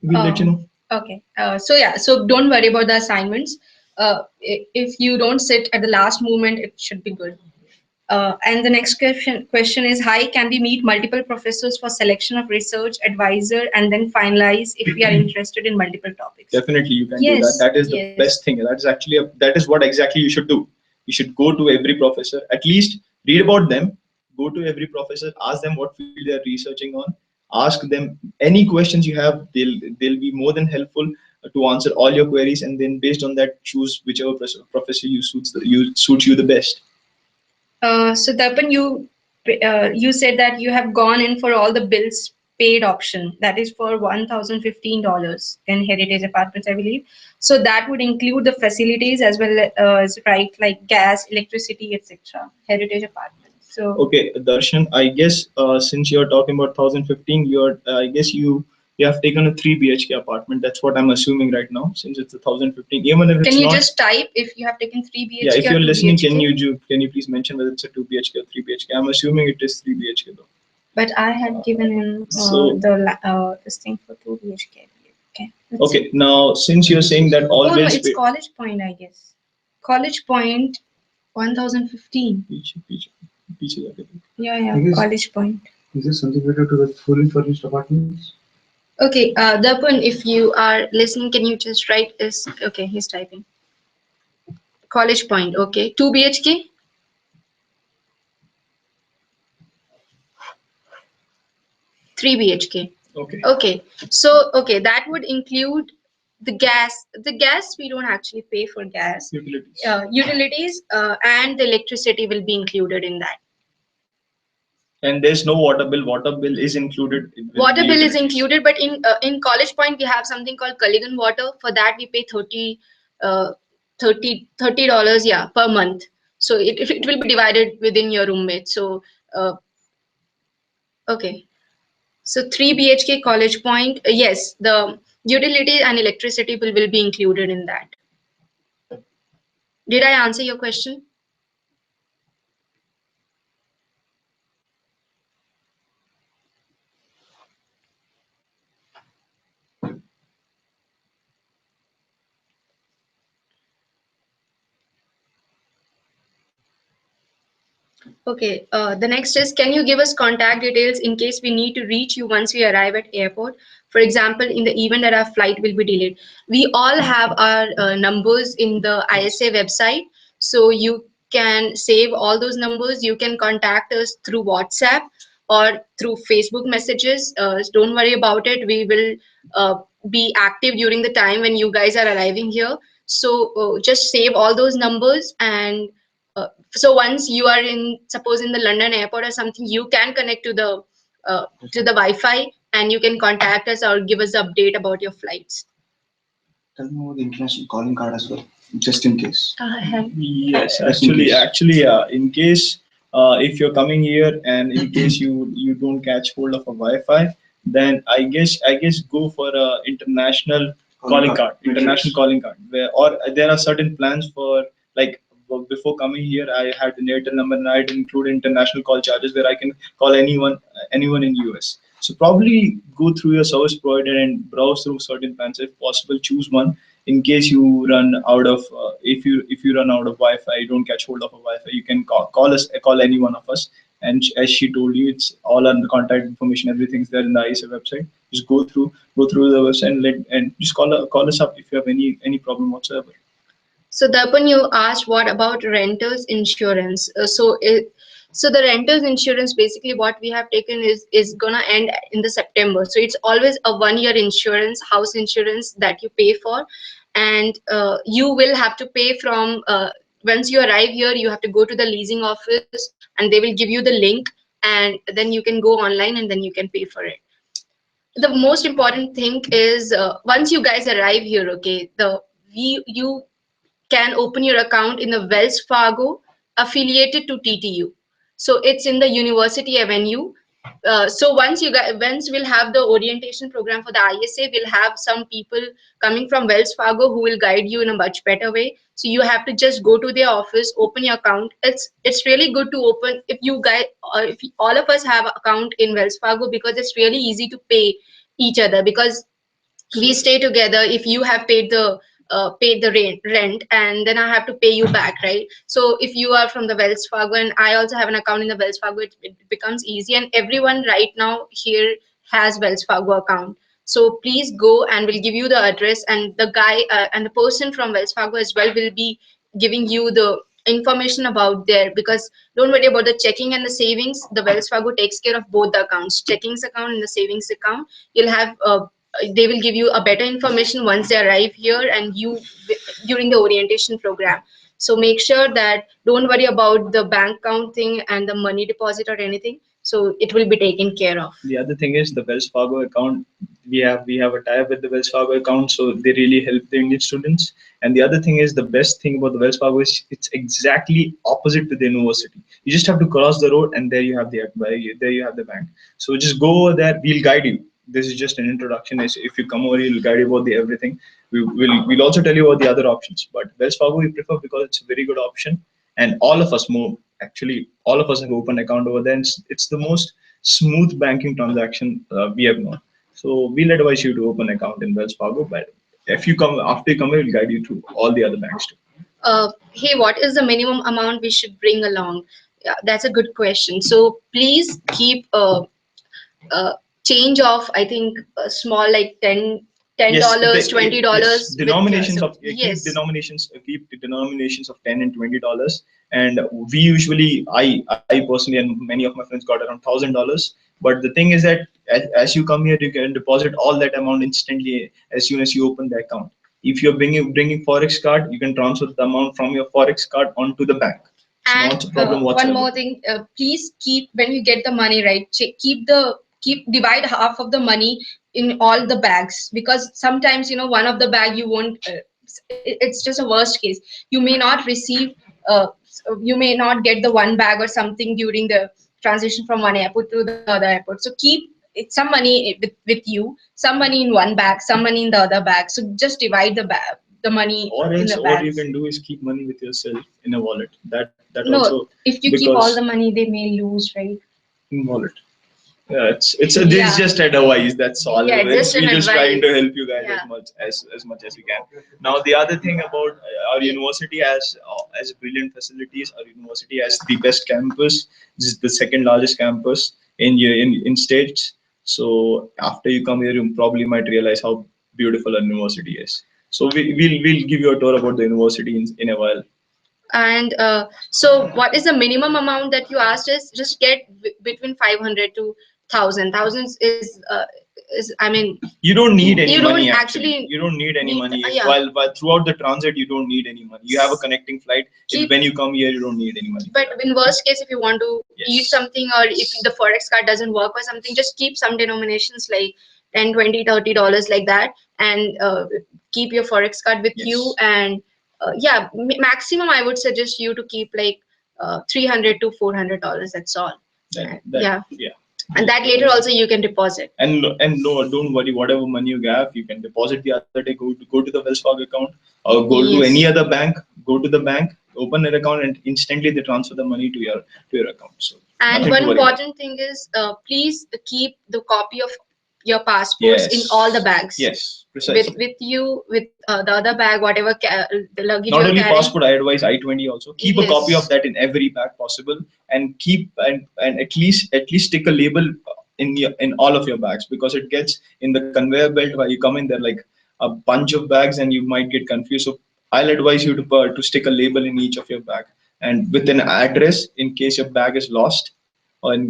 we'll let you know. Okay. So yeah, so don't worry about the assignments. If you don't sit at the last moment, it should be good. And the next question is, hi, can we meet multiple professors for selection of research advisor and then finalize if we are interested in multiple topics? Definitely, you can do that. Yes, That is the yes. best thing. That is what exactly you should do. You should go to every professor, at least read about them. Go to every professor, ask them what field they are researching on. Ask them any questions you have. They'll be more than helpful to answer all your queries, and then based on that, choose whichever professor suits you the best. So Darpan, you said that you have gone in for all the bills paid option. That is for $1,015 in Heritage Apartments, I believe. So that would include the facilities as well as right like gas, electricity, etc. Heritage Apartments. So Okay, Darshan, I guess since you're talking about 1015, I guess you have taken a 3 BHK apartment. That's what I'm assuming right now, since it's a 1015. Even if it's can you not, just type if you have taken 3 yeah, if BHK or you're 2 listening, BHK? can you please mention whether it's a 2 BHK or 3 BHK? I'm assuming it is 3 BHK though. But I had given him So this thing for 2 BHK, I believe. Okay. okay, now since you're saying that all Oh no, bills it's College Point, I guess. College Point, 1015. पीछे जाके देखो. Yeah, yeah, College Point. Is this something related to the fully furnished apartments? Okay, Darpan, if you are listening, can you just write this? Okay, he's typing. College Point, okay. 2 BHK? 3 BHK. Okay. Okay, so okay, that would include the gas. The gas we don't actually pay for gas. Utilities. Utilities and the electricity will be included in that. And there's no water bill. Water bill is included. Water bill is included, but in College Point we have something called Culligan water. For that we pay uh, 30 dollars, yeah, per month. So it will be divided within your roommate. So uh, okay. So 3 BHK College Point, yes, the utility and electricity will be included in that. Did I answer your question? Okay, the next is, can you give us contact details in case we need to reach you once we arrive at airport? For example, in the event that our flight will be delayed. We all have our numbers in the ISA website, so you can save all those numbers. You can contact us through WhatsApp or through Facebook messages. Don't worry about it. We will be active during the time when you guys are arriving here. So just save all those numbers, and so once you are in, suppose in the London airport or something, you can connect to the Wi-Fi and you can contact us or give us an update about your flights. Tell me about the international calling card as well, just in case. Yes, Just in case. actually, in case if you're coming here and in case you don't catch hold of a Wi-Fi, then I guess go for a international calling card, international calling card. Where or there are certain plans for, like, before coming here, I had an Airtel number and I'd include international call charges where I can call anyone in US. So probably go through your service provider and browse through certain plans. If possible, choose one in case you run out of if you run out of Wi-Fi, you don't catch hold of a Wi-Fi, you can call any one of us. And as she told you, it's all on the contact information, everything's there in the ISA website. Just go through the website and just call us up if you have any problem whatsoever. So Darpan, you asked what about renters insurance? So the renters insurance, basically what we have taken is gonna end in the September. So it's always a 1 year insurance, house insurance that you pay for, and you will have to pay from once you arrive here. You have to go to the leasing office, and they will give you the link, and then you can go online and then you can pay for it. The most important thing is, once you guys arrive here, okay, you can open your account in the Wells Fargo affiliated to TTU. So it's in the University Avenue. So once we'll have the orientation program for the ISA, we'll have some people coming from Wells Fargo who will guide you in a much better way. So you have to just go to their office, open your account. It's really good to open if you guys, if all of us have account in Wells Fargo, because it's really easy to pay each other, because we stay together. If you have paid the rent, and then I have to pay you back, right? So if you are from the Wells Fargo and I also have an account in the Wells Fargo, it becomes easy, and everyone right now here has Wells Fargo account. So please go, and we'll give you the address, and the guy and the person from Wells Fargo as well will be giving you the information about there. Because don't worry about the checking and the savings, the Wells Fargo takes care of both the accounts, checkings account and the savings account. You'll have they will give you a better information once they arrive here and you during the orientation program. So make sure that don't worry about the bank account thing and the money deposit or anything, so it will be taken care of. The other thing is the Wells Fargo account. We have a tie-up with the Wells Fargo account, so they really help the Indian students. And the other thing is, the best thing about the Wells Fargo is it's exactly opposite to the university. You just have to cross the road, and there you have the bank. So just go over there. We'll guide you. This is just an introduction. If you come over, we'll guide you about the everything. We'll also tell you about the other options. But Wells Fargo we prefer because it's a very good option, and all of us more actually all of us have opened account over there. And it's the most smooth banking transaction we have known. So we'll advise you to open account in Wells Fargo, but if you come after you come, we'll guide you through all the other banks too. Hey, what is the minimum amount we should bring along? Yeah, that's a good question. So please keep uh, change of, I think, small, like Yes, $10, $20 yes. with Denominations of yes. keep the denominations of $10 and $20, and we usually I personally and many of my friends got around $1,000. But the thing is that as you come here, you can deposit all that amount instantly as soon as you open the account. If you're bringing forex card, you can transfer the amount from your forex card onto the bank. It's And not a problem one whatsoever. more thing, please keep, when you get the money, right, keep divide half of the money in all the bags, because sometimes, one of the bag you won't. It's just a worst case. You may not receive. You may not get the one bag or something during the transition from one airport to the other airport. So keep some money with you, some money in one bag, some money in the other bag. So just divide the money Or in else, the all you bags. can do is keep money with yourself in a wallet. That No, also if you keep all because the money, they may lose, right? in wallet. Yeah, this is Yeah. just advice. That's all. Yeah, just an We're just trying to advice. help you guys Yeah. as much as we can. Now, the other thing about our university has brilliant facilities. Our university has the best campus. This is the second largest campus in states. So after you come here, you probably might realize how beautiful our university is. So we'll give you a tour about the university in a while. And so, what is the minimum amount that you asked us? Just get between 500 to 1,000. Thousands is, I mean, You don't need any you don't money actually. actually You don't need any need. money. Yeah. While throughout the transit, you don't need any money. You have a connecting flight. Keep, When you come here, you don't need any money. but in worst case, if you want to eat Yes. something, or if the forex card doesn't work or something, just keep some denominations like 10, 20, $30 like that, and keep your forex card with Yes. you. And yeah, maximum I would suggest you to keep like $300 to $400. That's all. Yeah. Yeah. And that later also you can deposit. And no, don't worry. Whatever money you have, you can deposit the other day. Go to the Wells Fargo account or go to any Yes. other bank. Go to the bank, open an account, and instantly they transfer the money to your account. So And nothing one to worry about. important thing is, please keep the copy of your passports in Yes. all the bags. Yes, precisely. With you, with the other bag, whatever the luggage Not you're only carrying. passport, I advise I-20 also. Keep a Yes. copy of that in every bag possible, and keep and at least stick a label in all of your bags, because it gets in the conveyor belt while you come in there like a bunch of bags and you might get confused. So I'll advise you to stick a label in each of your bag, and with an address in case your bag is lost, or in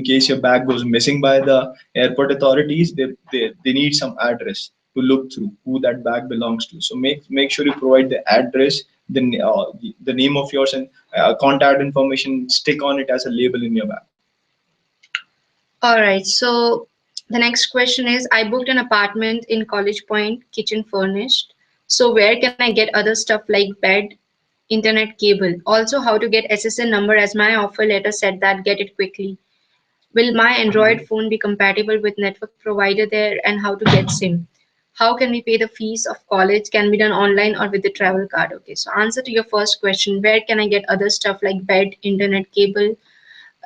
case your bag goes missing by the airport authorities. They need some address to look through who that bag belongs to. So make sure you provide the address, the name of yours, and contact information. Stick on it as a label in your bag. All right. So the next question is I booked an apartment in College Point, kitchen furnished. So where can I get other stuff like bed, internet cable? Also, how to get SSN number as my offer letter said that get it quickly. Will my Android phone be compatible with network provider there and how to get SIM? How can we pay the fees of college? Can be done online or with the travel card? Okay, so answer to your first question, where can I get other stuff like bed, internet cable?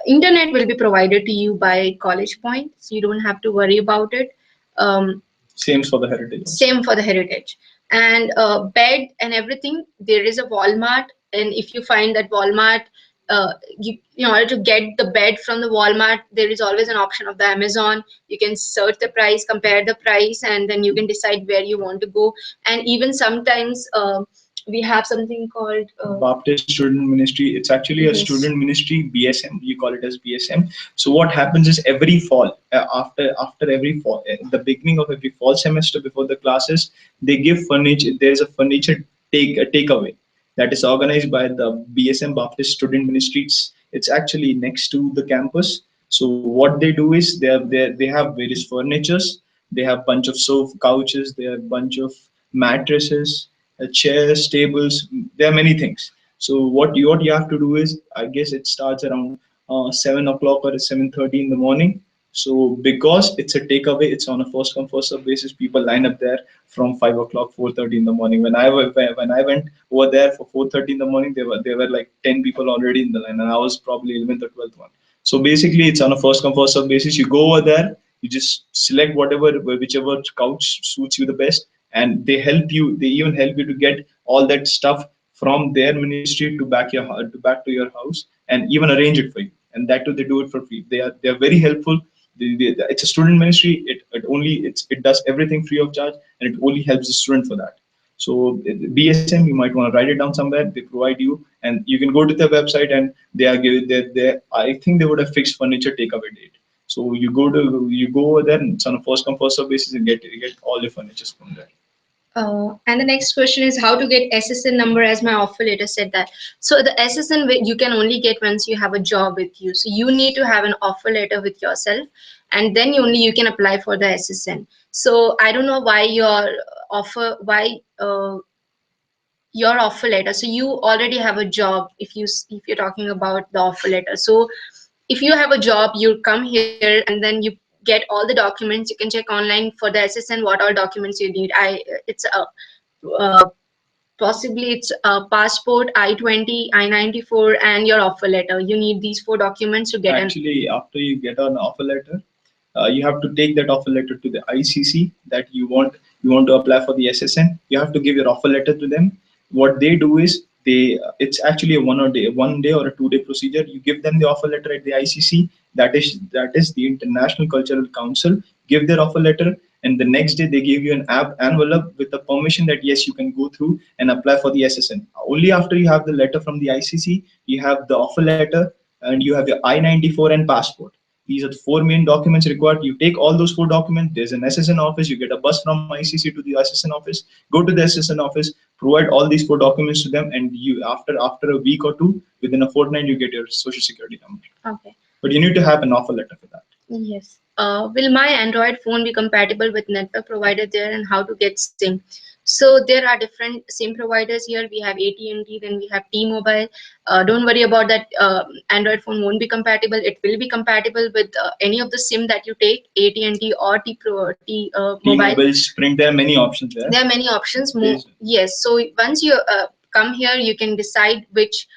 Internet will be provided to you by College Point, so you don't have to worry about it. Um, Same for the heritage also. Same for the heritage. And bed and everything, there is a Walmart, and if you find that Walmart, in order to get the bed from the Walmart, there is always an option of the Amazon. You can search the price, compare the price, and then you can decide where you want to go. And even sometimes we have something called Baptist Student Ministry. It's actually a yes. student ministry, BSM. You call it as BSM. So what happens is every fall, after every fall, the beginning of every fall semester before the classes, they give furniture. There is a furniture takeaway that is organized by the BSM Baptist Student Ministry. It's actually next to the campus. So what they do is they have various furnitures. They have bunch of sofa couches. They have bunch of mattresses, chairs, tables. There are many things. So what you have to do is, I guess it starts around 7 o'clock or 7:30 in the morning. So because it's a takeaway, it's on a first come first serve basis. People line up there from 5 o'clock, 4:30 in the morning. When I went over there for 4:30 in the morning, there were like 10 people already in the line, and I was probably 11th or 12th one. So basically, it's on a first come first serve basis. You go over there, you just select whichever couch suits you the best, and they help you. They even help you to get all that stuff from their ministry to back to your house, and even arrange it for you. And that too, they do it for free. They are very helpful. It's a student ministry. It does everything free of charge, and it only helps the student for that. So BSM, you might want to write it down somewhere. They provide you, and you can go to their website, and they are giving. I think they would have fixed furniture takeaway date. So you go over there, and it's on a first come first serve basis, and get all your furniture from there. And the next question is how to get SSN number as my offer letter said that. So the SSN you can only get once you have a job with you. So you need to have an offer letter with yourself, and then only you can apply for the SSN. So I don't know why your offer letter. So you already have a job if you're talking about the offer letter. So if you have a job, you come here and then you get all the documents. You can check online for the SSN what all documents you need. Uh, Possibly it's a passport, I-20, I-94, and your offer letter. You need these four documents to get an. Actually, after you get an offer letter, you have to take that offer letter to the ICC that you want to apply for the SSN. You have to give your offer letter to them. What they do is it's actually a one day or a 2-day procedure. You give them the offer letter at the ICC. That is the International Cultural Council. Give their offer letter, and the next day they give you an envelope with the permission that yes, you can go through and apply for the SSN. Only after you have the letter from the ICC, you have the offer letter, and you have your I-94 and passport. These are the four main documents required. You take all those four documents. There's an SSN office. You get a bus from ICC to the SSN office. Go to the SSN office. Provide all these four documents to them, and you after a week or two, within a fortnight, you get your social security number. Okay. But you need to have an offer letter for that. Yes. Will my Android phone be compatible with network provider there and how to get SIM? So there are different SIM providers here. We have AT&T, then we have T-Mobile. Don't worry about that. Android phone won't be compatible. It will be compatible with any of the SIM that you take, AT&T or T-Mobile. T-Mobile, Sprint. There are many options there. There are many options. Yes. So once you come here, you can decide which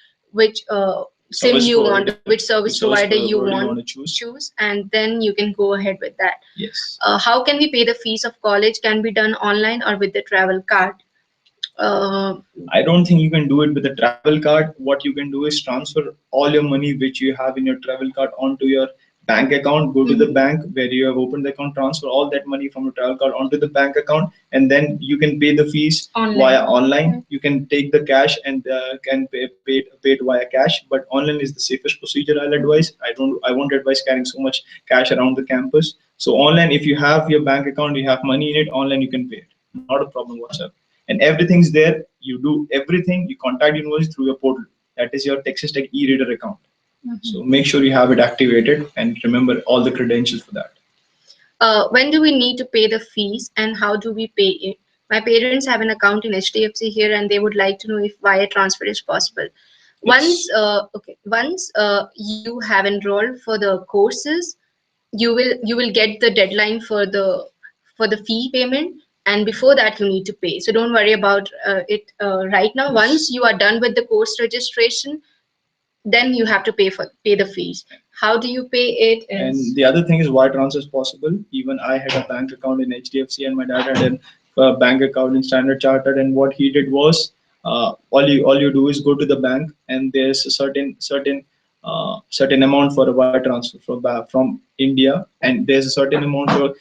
SIM you want, which service provider you want to choose, and then you can go ahead with that. Yes. How can we pay the fees of college? Can be done online or with the travel card? Uh, I don't think you can do it with a travel card. What you can do is transfer all your money which you have in your travel card onto your bank account. Go to the bank where you have opened the account, transfer all that money from your travel card onto the bank account, and then you can pay the fees via online. You can take the cash and can pay it via cash, but online is the safest procedure. I'll advise. I won't advise carrying so much cash around the campus. So online, if you have your bank account, you have money in it. Online, you can pay it. Not a problem whatsoever, and everything's there. You do everything. You contact university through your portal. That is your Texas Tech e-reader account. So make sure you have it activated and remember all the credentials for that. When do we need to pay the fees and how do we pay it? My parents have an account in HDFC here and they would like to know if wire transfer is possible. Yes. Once you have enrolled for the courses, you will get the deadline for the fee payment, and before that you need to pay. So don't worry about it right now. Once Yes. you are done with the course registration, then you have to pay the fees. How do you pay it And is the other thing is wire transfer is possible. Even I had a bank account in HDFC, and my dad had a bank account in Standard Chartered. And what he did was, all you do is go to the bank, and there's a certain amount for a wire transfer from India, and there's a certain amount for,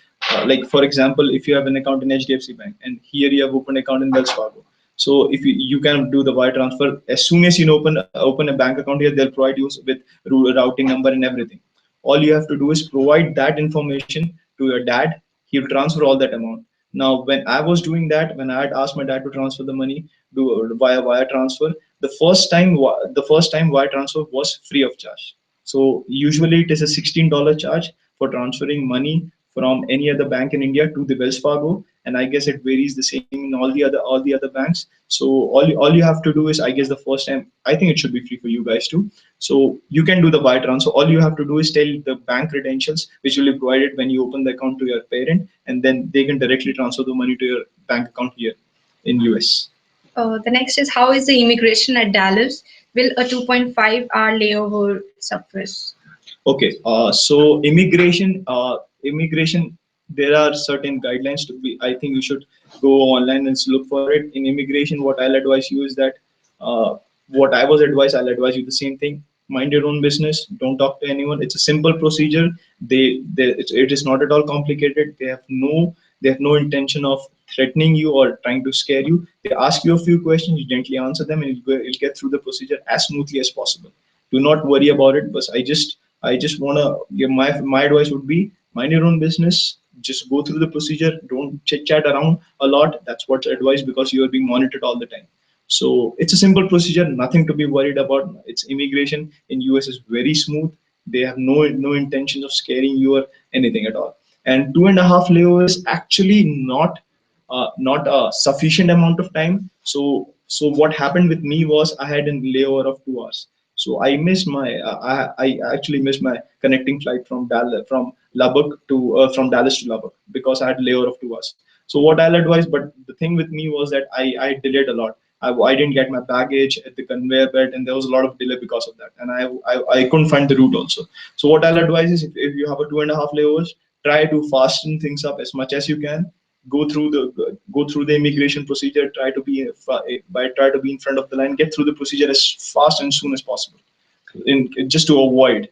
like for example, if you have an account in HDFC Bank, and here you have opened account in Wells Fargo. So if you can do the wire transfer as soon as you open a bank account here, they'll provide you with routing number and everything. All you have to do is provide that information to your dad. He'll transfer all that amount. Now when I was doing that, when I had asked my dad to transfer the money via wire transfer, the first time wire transfer was free of charge. So usually it is a $16 charge for transferring money from any other bank in India to the Wells Fargo, and I guess it varies the same in all the other banks. So all you have to do is, I guess the first time, I think it should be free for you guys too. So you can do the wire transfer. All you have to do is tell the bank credentials, which will be provided when you open the account to your parent, and then they can directly transfer the money to your bank account here in US. the next is how is the immigration at Dallas? Will a 2.5-hour layover suffice? Okay, so immigration, there are certain guidelines to be. I think you should go online and look for it. In immigration, what I'll advise you is that, uh, what I was advised, I'll advise you the same thing. Mind your own business. Don't talk to anyone. It's a simple procedure. It is not at all complicated. They have no intention of threatening you or trying to scare you. They ask you a few questions. You gently answer them, and you'll get through the procedure as smoothly as possible. Do not worry about it. But I just want to give my advice would be, mind your own business. Just go through the procedure. Don't chit chat around a lot. That's what's advised, because you are being monitored all the time. So it's a simple procedure, nothing to be worried about. It's immigration in US is very smooth. They have no intentions of scaring you or anything at all. And 2.5 layover is actually not a sufficient amount of time. So what happened with me was, I had a layover of 2 hours. So I actually missed my connecting flight from Dallas to Lubbock, because I had layover of 2 hours. So what I'll advise, but the thing with me was that I delayed a lot. I didn't get my baggage at the conveyor belt, and there was a lot of delay because of that. And I couldn't find the route also. So what I'll advise is, if you have a 2.5 layovers, try to fasten things up as much as you can. Go through the immigration procedure. Try to be in front of the line. Get through the procedure as fast and soon as possible. Just to avoid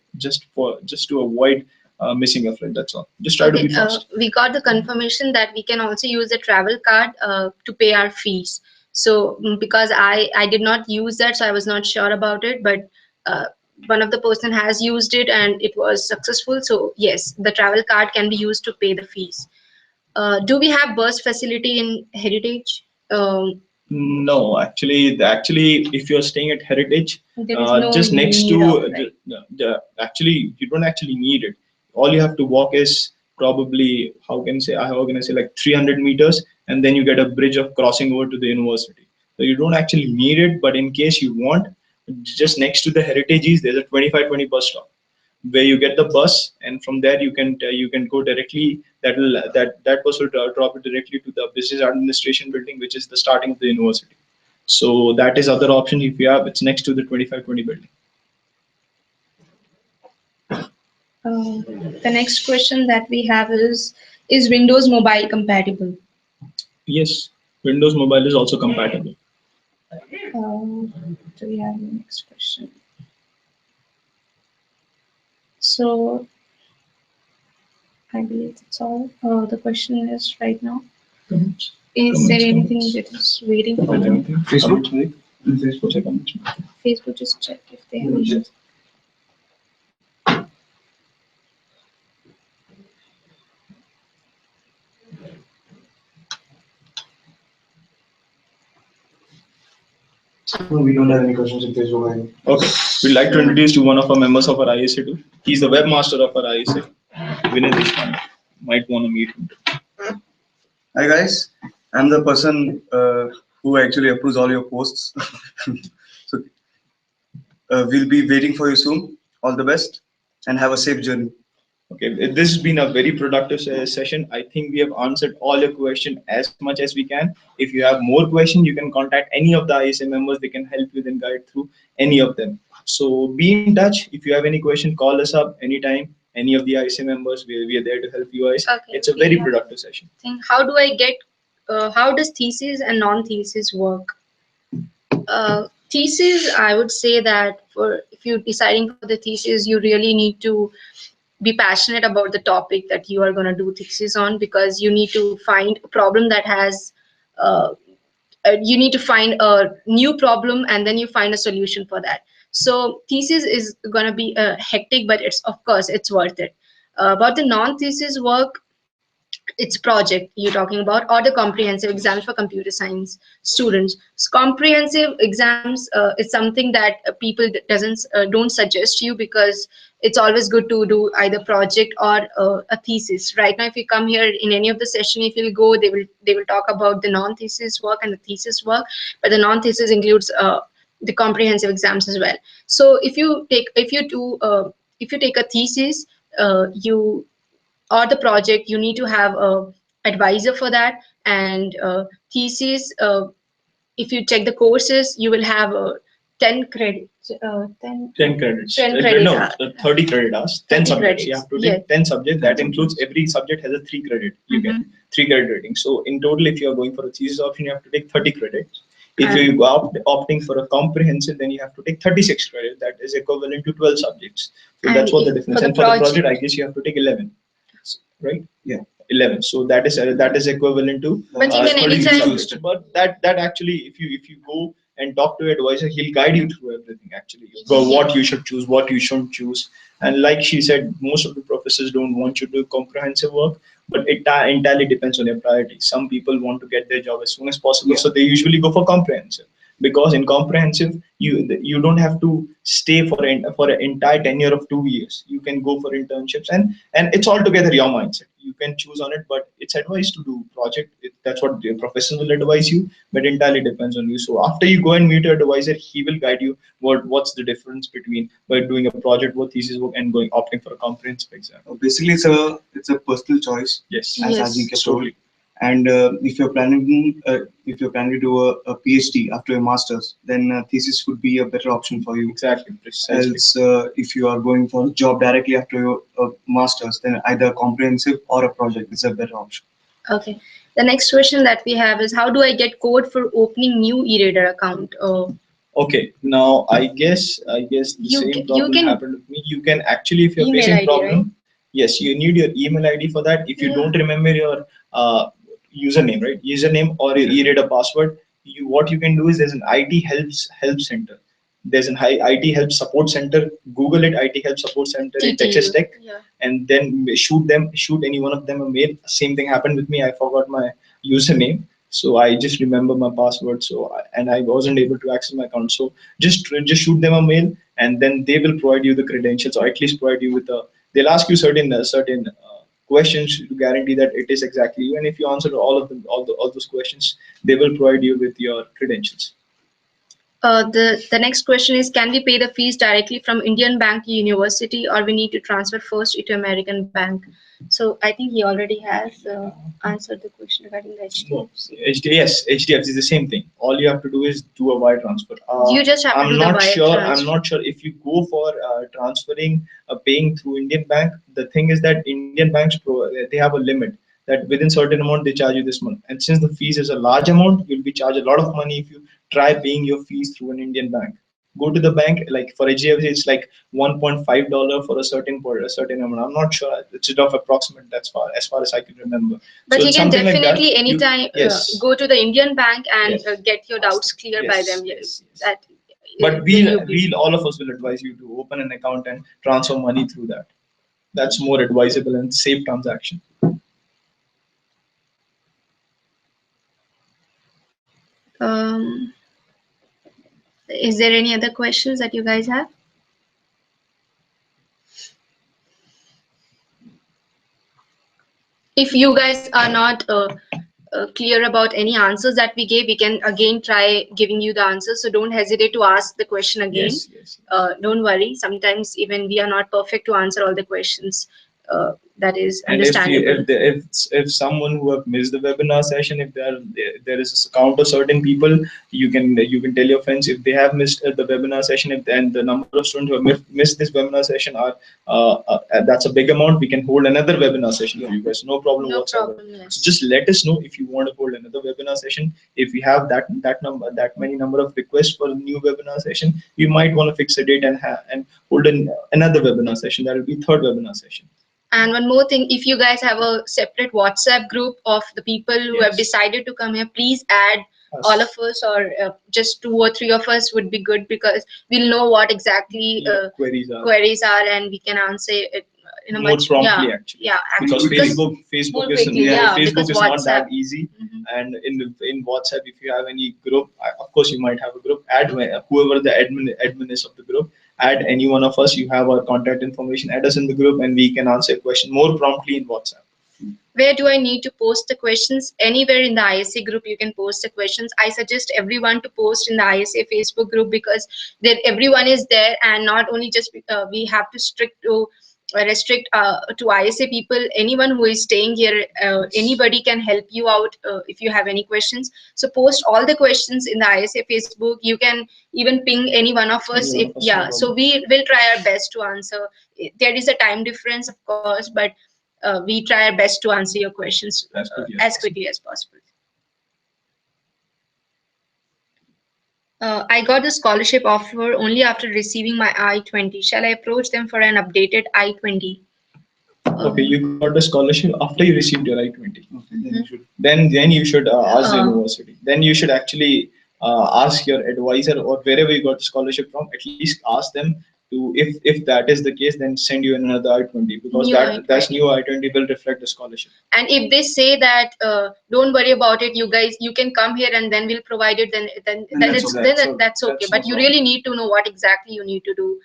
missing a flight. That's all. Just try to Okay, be fast. we got the confirmation that we can also use the travel card to pay our fees. So because I did not use that, so I was not sure about it. But uh, one of the person has used it and it was successful. So yes, the travel card can be used to pay the fees. Do we have bus facility in Heritage? No, actually, if you're staying at Heritage, There is no just next to, need of, right? actually, you don't actually need it. All you have to walk is probably, how can I say, like 300 meters, and then you get a bridge of crossing over to the university. So you don't actually need it, but in case you want, just next to the Heritages, there's a 2520 bus stop where you get the bus, and from there you can go directly. That bus will drop you directly to the business administration building, which is the starting of the university. So that is other option if you have. It's next to the 2520 building. The next question that we have is Windows Mobile compatible? Yes, Windows Mobile is also compatible. Do we have the next question? So I believe that's all. The question is right now. Comments. Is there anything Comments. that is waiting for Comment them? anything? Facebook. Facebook. Check comments. Facebook, just check if they have any. No, we don't have any questions in Facebook. Okay, we'd like to introduce to one of our members of our ISA too. He's the webmaster of our ISA, Vinay Deshpande. Might want to meet him. Hi guys, I'm the person who actually approves all your posts. So we'll be waiting for you soon. All the best and have a safe journey. Okay, this has been a very productive session. I think we have answered all your questions as much as we can. If you have more questions, you can contact any of the ISA members. They can help you and guide through any of them. So be in touch. If you have any question, call us up anytime. Any of the ISA members, we are there to help you guys. Okay, It's a we very have productive session. thing. How do I get? How does thesis and non-thesis work? Thesis, I would say that for if you're deciding for the thesis, you really need to be passionate about the topic that you are going to do thesis on, because you need to find a problem that has uh, you need to find a new problem and then you find a solution for that. So thesis is going to be hectic, but it's, of course, it's worth it. About the non-thesis work, it's project you're talking about, or the comprehensive exams for computer science students. So comprehensive exams is something that people don't suggest you, because it's always good to do either project or a thesis. Right now, if you come here in any of the session, if you go, they will talk about the non-thesis work and the thesis work, but the non-thesis includes the comprehensive exams as well. So if you take a thesis, you or the project, you need to have a advisor for that. And thesis, if you check the courses, you will have 10 credits, 10 credits. 10 credit No, hours. 30 credit hours. 10 30 subjects. You credits. have to Yes. take 10 subjects. That includes every subject has a 3 credit. You get Mhm. 3 credit rating. So in total, if you are going for a thesis option, you have to take 30 credits. If And you go opting for a comprehensive, then you have to take 36 credits. That is equivalent to 12 subjects. So and that's what the for difference. the And for the project, project, I guess you have to take 11, right? Yeah. 11. So that is equivalent to but you can 33 anytime subjects. But that actually, if you go and talk to your advisor, he'll guide you through everything. Actually, go what you should choose, what you shouldn't choose. And like she said, most of the professors don't want you to do comprehensive work, but it entirely depends on your priorities. Some people want to get their job as soon as possible, so they usually go for comprehensive, because in comprehensive you don't have to stay for an entire tenure of 2 years. You can go for internships, and it's altogether your mindset. You can choose on it, but it's advised to do project. That's what the professor will advise you, but entirely depends on you. So after you go and meet your advisor, he will guide you what's the difference between by doing a project work, thesis work, and going opting for a comprehensive exam. Basically, it's a personal choice. Yes, As Yes. Ajin kept totally. And if you're planning to do a PhD after your masters, then thesis would be a better option for you. Exactly, precisely. Else, if you are going for a job directly after your masters, then either comprehensive or a project is a better option. Okay. The next question that we have is, how do I get code for opening new e-reader account? Okay, now I guess the You same you problem can happened with me. You can actually, if you're email facing ID, right? problem, yes, you need your email ID for that. If you Yeah. don't remember your username, right? Username or your e-reader password, what you can do is there's an IT help center. There's an IT help support center. Google it, IT help support center in Texas TTU. Tech, Yeah. and then shoot any one of them a mail. Same thing happened with me. I forgot my username, so I just remember my password. And I wasn't able to access my account. So just shoot them a mail, and then they will provide you the credentials, or at least provide you with a. They'll ask you certain questions to guarantee that it is exactly you. And if you answer all of them, all those questions, they will provide you with your credentials. The next question is, can we pay the fees directly from Indian bank to university, or we need to transfer first to American bank? So I think he already has answered the question regarding the No, HDFC. yes, HDFC is the same thing. All you have to do is do a wire transfer. You just have to do I'm the not wire sure. I'm transfer. not sure if you go for transferring, paying through Indian bank. The thing is that Indian banks they have a limit that within certain amount they charge you this month. And since the fees is a large amount, you'll be charged a lot of money if you try paying your fees through an Indian bank. Go to the bank, like for HDFC, it's like $1.5 for a certain amount. I'm not sure. It's a rough approximate. That's far as I can remember. But So you it's can something like that. definitely You anytime yes. go to the Indian bank and Yes. get your doubts clear by them. Yes. That But will you be? we'll all of us will advise you to open an account and transfer money through that. That's more advisable and safe transaction. Um, Is there any other questions that you guys have? If you guys are not clear about any answers that we gave, we can again try giving you the answers. So don't hesitate to ask the question again. Yes, yes. Don't worry. Sometimes even we are not perfect to answer all the questions. That is And if you understandable. if someone who have missed the webinar session, if there is a count of certain people, you can tell your friends if they have missed the webinar session. If and the number of students who have missed this webinar session are that's a big amount, we can hold another webinar session for you guys. No problem No whatsoever. problem. So Yes. just let us know if you want to hold another webinar session. If we have that many number of requests for a new webinar session, we might want to fix a date and hold another webinar session. That will be third webinar session. And one more thing, if you guys have a separate WhatsApp group of the people who have Yes. decided to come here, please add all of us, or just two or three of us would be good, because we'll know what exactly Your queries are, and we can answer it in a more much, promptly yeah, actually. yeah, Because actually, Facebook more is quickly, yeah, Facebook because is not that WhatsApp. easy. Mhm. And in WhatsApp, if you have any group, of course you might have a group. Add whoever the admin is of the group. Add any one of us. You have our contact information. Add us in the group, and we can answer a question more promptly in WhatsApp. Where do I need to post the questions? Anywhere in the ISA group, you can post the questions. I suggest everyone to post in the ISA Facebook group, because there everyone is there, and not only just we have to restrict to ISA people. Anyone who is staying here, anybody can help you out if you have any questions. So post all the questions in the ISA Facebook. You can even ping any one of us. Any one If of us, no yeah, so problem. we will try our best to answer. There is a time difference, of course, but we try our best to answer your questions As quickly as as possible. quickly as possible. I got the scholarship offer only after receiving my I-20. Shall I approach them for an updated I-20? Okay, you got the scholarship after you received your I-20. Okay, then you should. Then you should ask the Uh, university. Then you should actually ask your advisor or wherever you got the scholarship from. At least ask them to, if that is the case, then send you another I-20, because New that's I-20. new I-20 will reflect the scholarship. And if they say that don't worry about it, you guys, you can come here and then we'll provide it, then that's it's okay. then So that's okay. that's no But you problem. really need to know what exactly you need to do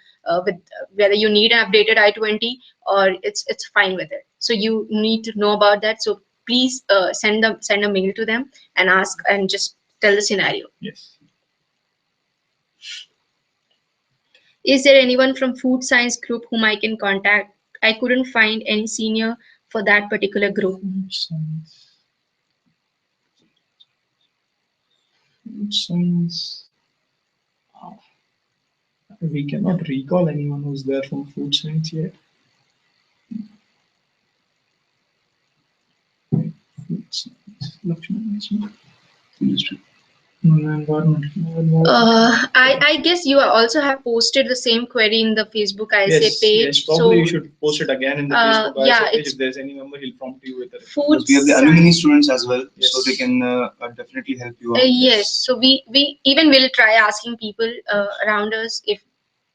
with whether you need an updated I-20 or it's fine with it. So you need to know about that. So please send a mail to them and ask and just tell the scenario. Yes. Is there anyone from food science group whom I can contact? I couldn't find any senior for that particular group. Science. Science. Ah, we cannot recall anyone who's there from food science yet. Food science. Lakshman Management. Industry. No, environment. No, environment. I guess you also have posted the same query in the Facebook ISA Yes, page. yes. Probably you So should post it again in the Facebook yeah, ISA page. it's If there's any member, he'll prompt you with a reply. food Because we have the alumni science. students as well, Yes. so they can definitely help you out. Yes, so we even will try asking people around us if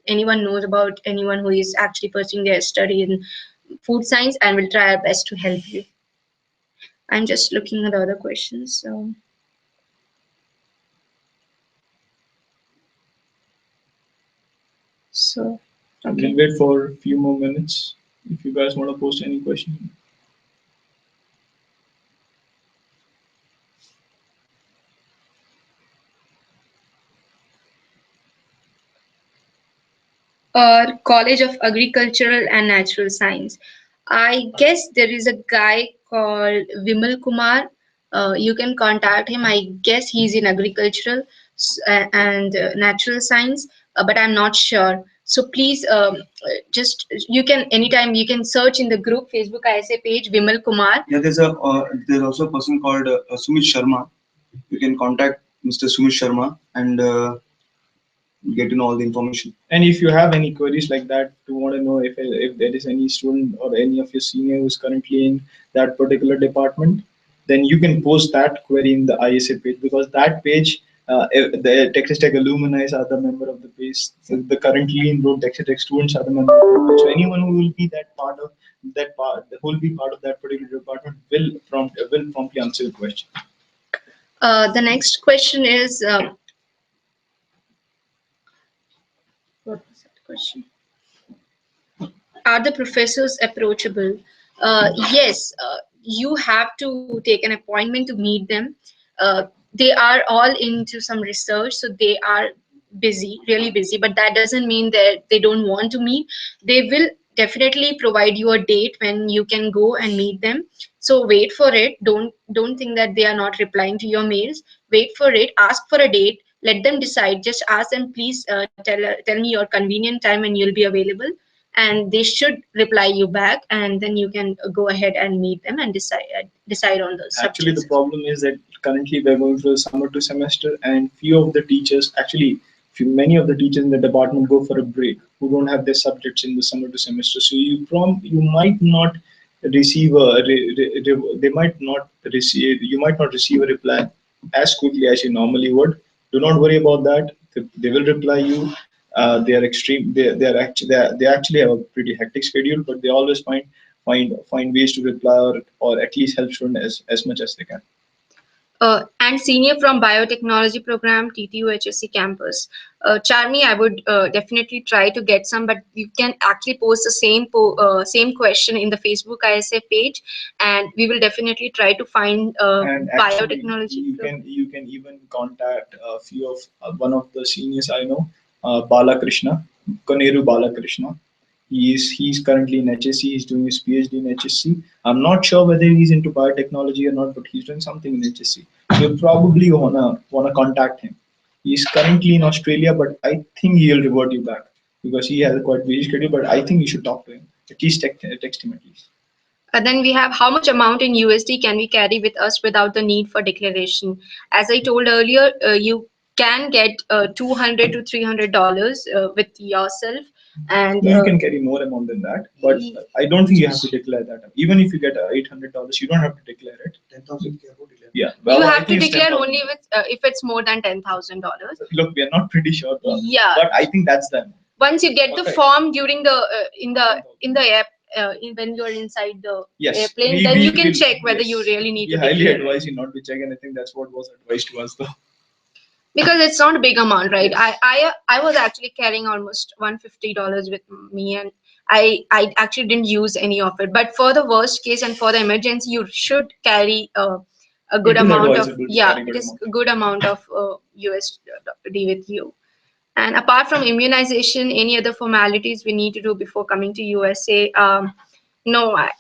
anyone knows about anyone who is actually pursuing their study in food science, and we'll try our best to help you. I'm just looking at the other questions. So We'll wait for a few more minutes if you guys want to post any question. College of Agricultural and Natural Science. I guess there is a guy called Vimal Kumar. You can contact him. I guess he's in agricultural and natural science, but I'm not sure. So please, just you can anytime you can search in the group Facebook ISA page Vimal Kumar. Yeah, there's also a person called Sumit Sharma. You can contact Mr. Sumit Sharma and get to know all the information. And if you have any queries like that, to want to know if there is any student or any of your senior who's currently in that particular department, then you can post that query in the ISA page, because that page, the Texas Tech alumni are the member of the page. So the currently enrolled Texas Tech students are the member of the page. So anyone who will be that part of that part, who will be part of that particular department, will promptly answer the question. The next question is question. Are the professors approachable? Yes, you have to take an appointment to meet them. They are all into some research, so they are busy, really busy, but that doesn't mean that they don't want to meet. They will definitely provide you a date when you can go and meet them. So wait for it. Don't think that they are not replying to your mails. Wait for it. Ask for a date. Let them decide. Just ask them, please tell me your convenient time when you'll be available, and they should reply you back, and then you can go ahead and meet them and decide on the Actually, the subjects. problem is that currently we're going through a summer to semester, and few of the teachers, actually, many of the teachers in the department go for a break who don't have their subjects in the summer to semester. So you might not receive they might not receive you might not receive a reply as quickly as you normally would. Do not worry about that. They will reply you. They are extreme. They actually have a pretty hectic schedule, but they always find ways to reply, or at least help students as much as they can. And senior from biotechnology program, TTU HSC campus. Charmi, I would definitely try to get some, but you can actually post the same question in the Facebook ISA page, and we will definitely try to find And actually, biotechnology. you can even contact a few of one of the seniors I know, Balakrishna, Koneru Balakrishna. He's currently in HSC. He's doing his PhD in HSC. I'm not sure whether he's into biotechnology or not, but he's doing something in HSC. So you probably wanna contact him. He's currently in Australia, but I think he'll revert you back because he has a quite busy schedule. But I think you should talk to him. At least text him at least. Then we have how much amount in USD can we carry with us without the need for declaration? As I told earlier, you can get $200 to $300 with yourself, and No, you can carry more amount than that, but I don't think you have to declare that. Even if you get $800, you don't have to declare it. 10,000. Yeah, well, you I have to think it's declare 10,000. only with if it's more than $10,000. Look, we are not pretty sure, though, Yeah. but I think that's the amount. Once you get the Okay. form during the in the app, when you're inside the Yes, airplane, then you can will, check whether yes, you really need we to highly declare it. advise you not to check anything. That's what was advised to us, though. Because it's not a big amount, right? Yes. I was actually carrying almost $150 with me, and I actually didn't use any of it. But for the worst case and for the emergency, you should carry a good It is amount of, advisable to yeah, carry it good is amount. a good amount of USD with you. And apart from immunization, any other formalities we need to do before coming to USA? No, No, I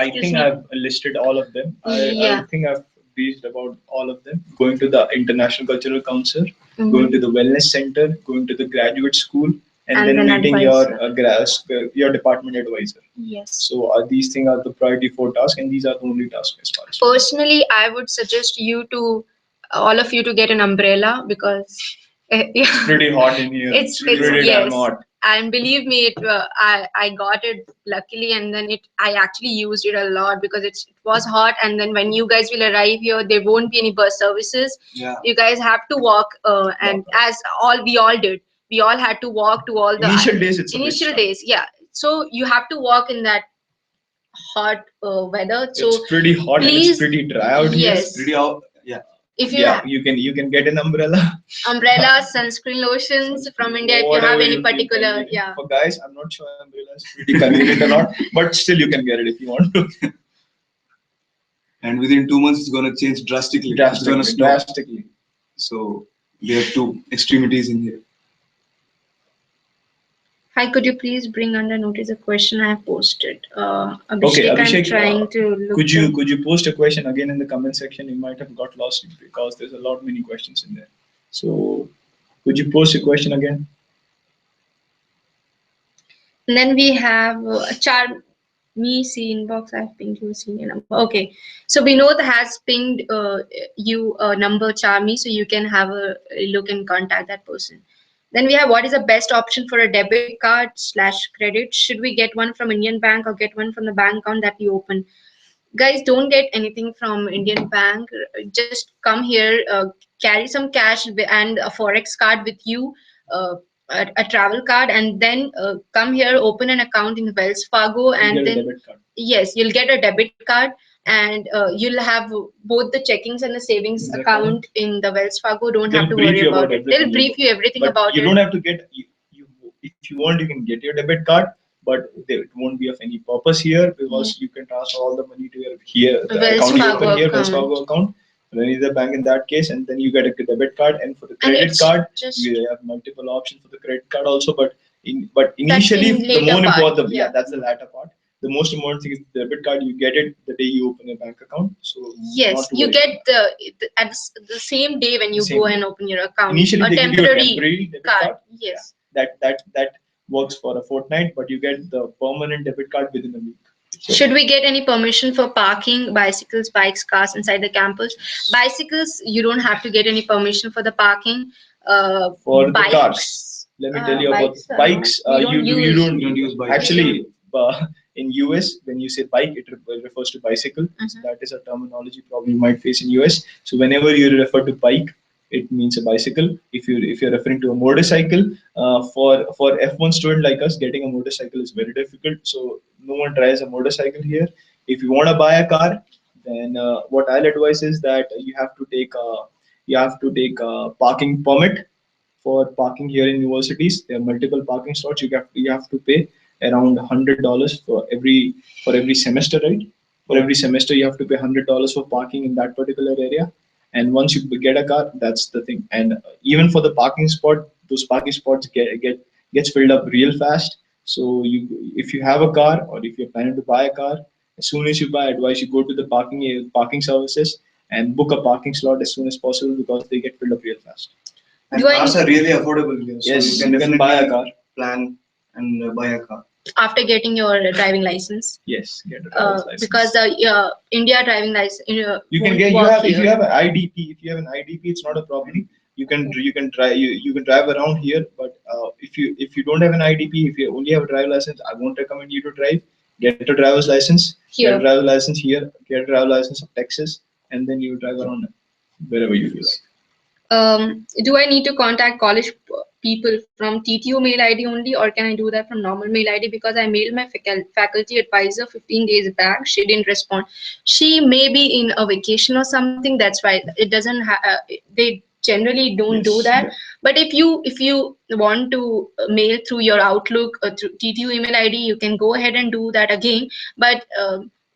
excuse think me. I've listed all of them. I Yeah. think I've briefed about all of them. Going to the International Cultural Council, Mhm. going to the Wellness Center, going to the graduate school, and And then then meeting advisor. your department advisor. Yes. So these things are the priority 4 tasks, and these are the only tasks as far as. Personally, I would suggest you to all of you to get an umbrella because It's pretty hot in here. it's pretty damn yes, hot. and believe me, I got it luckily, and then I actually used it a lot because it was hot, and then when you guys will arrive here, there won't be any bus services. Yeah. You guys have to walk, and as we all did, we all had to walk to all the Initial days, it's a bit initial tough. days, yeah. So you have to walk in that hot weather. So It's pretty hot and please, it's pretty dry out here. yes, Pretty out. Yeah. if you Yeah, you can get an umbrella. umbrellas, sunscreen lotions from India, if you have Whatever any you feel particular, convenient. yeah. For guys, I'm not sure umbrella is pretty convenient or not, but still you can get it if you want to. And within 2 months, it's gonna change drastically. It's gonna snow. Drastically. So we have two extremities in here. Hi, could you please bring under notice a question I have posted? Okay, Abhishek, I'm Abhishek, trying to look. could you post a question again in the comment section? You might have got lost because there's a lot many questions in there. So could you post a question again? And then we have me see inbox. I've pinged you senior number. Okay, so Vinod has pinged you number Charmy, so you can have a look and contact that person. Then we have what is the best option for a debit card slash credit? Should we get one from Indian Bank or get one from the bank account that we open? Guys, don't get anything from Indian Bank. Just come here, carry some cash and a forex card with you, a travel card, and then come here, open an account in Wells Fargo, You and get a then debit card. yes, you'll get a debit card, and you'll have both the checkings and the savings Account. account in the Wells Fargo. Don't They'll have to brief worry you about about it. They'll everything. brief you everything But about you it. don't have to get you if you want, you can get your debit card, but it won't be of any purpose here because you can transfer all the money to your here the Wells account you open Fargo here, Wells account. Fargo account, any other bank in that case, and then you get a debit card. And for the And credit it's card, just we have multiple options for the credit card also. But that's initially, in the later more part. important, Yeah. that's the latter part. The most important thing is the debit card. You get it the day you open your bank account, so Yes, not to you worry. get at the same day when you go Same and day. open your account. Initially, A they give you a temporary temporary debit card. card. Yeah, Yes. that works for a fortnight, but you get the permanent debit card within a week. So Should we get any permission for parking bicycles, bikes, cars inside the campus? Bicycles, you don't have to get any permission for the parking. for the cars, Bikes, let me tell you about bikes, bikes. we You don't do you use. don't You don't use bikes. actually in US when you say bike, it refers to bicycle. So Mhm. that is a terminology probably you might face in US. So whenever you refer to bike, it means a bicycle. If you're referring to a motorcycle, for F1 student like us, getting a motorcycle is very difficult. So no one drives a motorcycle here. If you want to buy a car, then what I'll advise is that you have to take a parking permit for parking here in universities. There are multiple parking slots. You have to pay around $100 for every semester, right? For every semester, you have to pay $100 for parking in that particular area. And once you get a car, that's the thing. And even for the parking spot, those parking spots gets filled up real fast. So if you have a car or if you're planning to buy a car, as soon as you buy, I advise you go to the parking services and book a parking slot as soon as possible because they get filled up real fast. And Do I cars are really affordable here, so Yes, you can you can buy a car. plan and buy a car. After getting your driving license? Yes, get a driver's license. Because the India driving license You can won't get you work have if here. you have an IDP. If you have an IDP, it's not a problem. You can drive around here. But if you don't have an IDP, if you only have a driver license, I won't recommend you to drive. Get a driver's license. Get a Here. driver's license here. Get a driver's license of Texas, and then you drive around wherever you feel like. Do I need to contact college people from TTO mail ID only, or can I do that from normal mail ID? Because I mailed my faculty advisor 15 days back. She didn't respond. She may be in a vacation or something. That's why it doesn't. They generally don't do Yes, that. yeah. But if you want to mail through your Outlook through TTO email ID, you can go ahead and do that again. But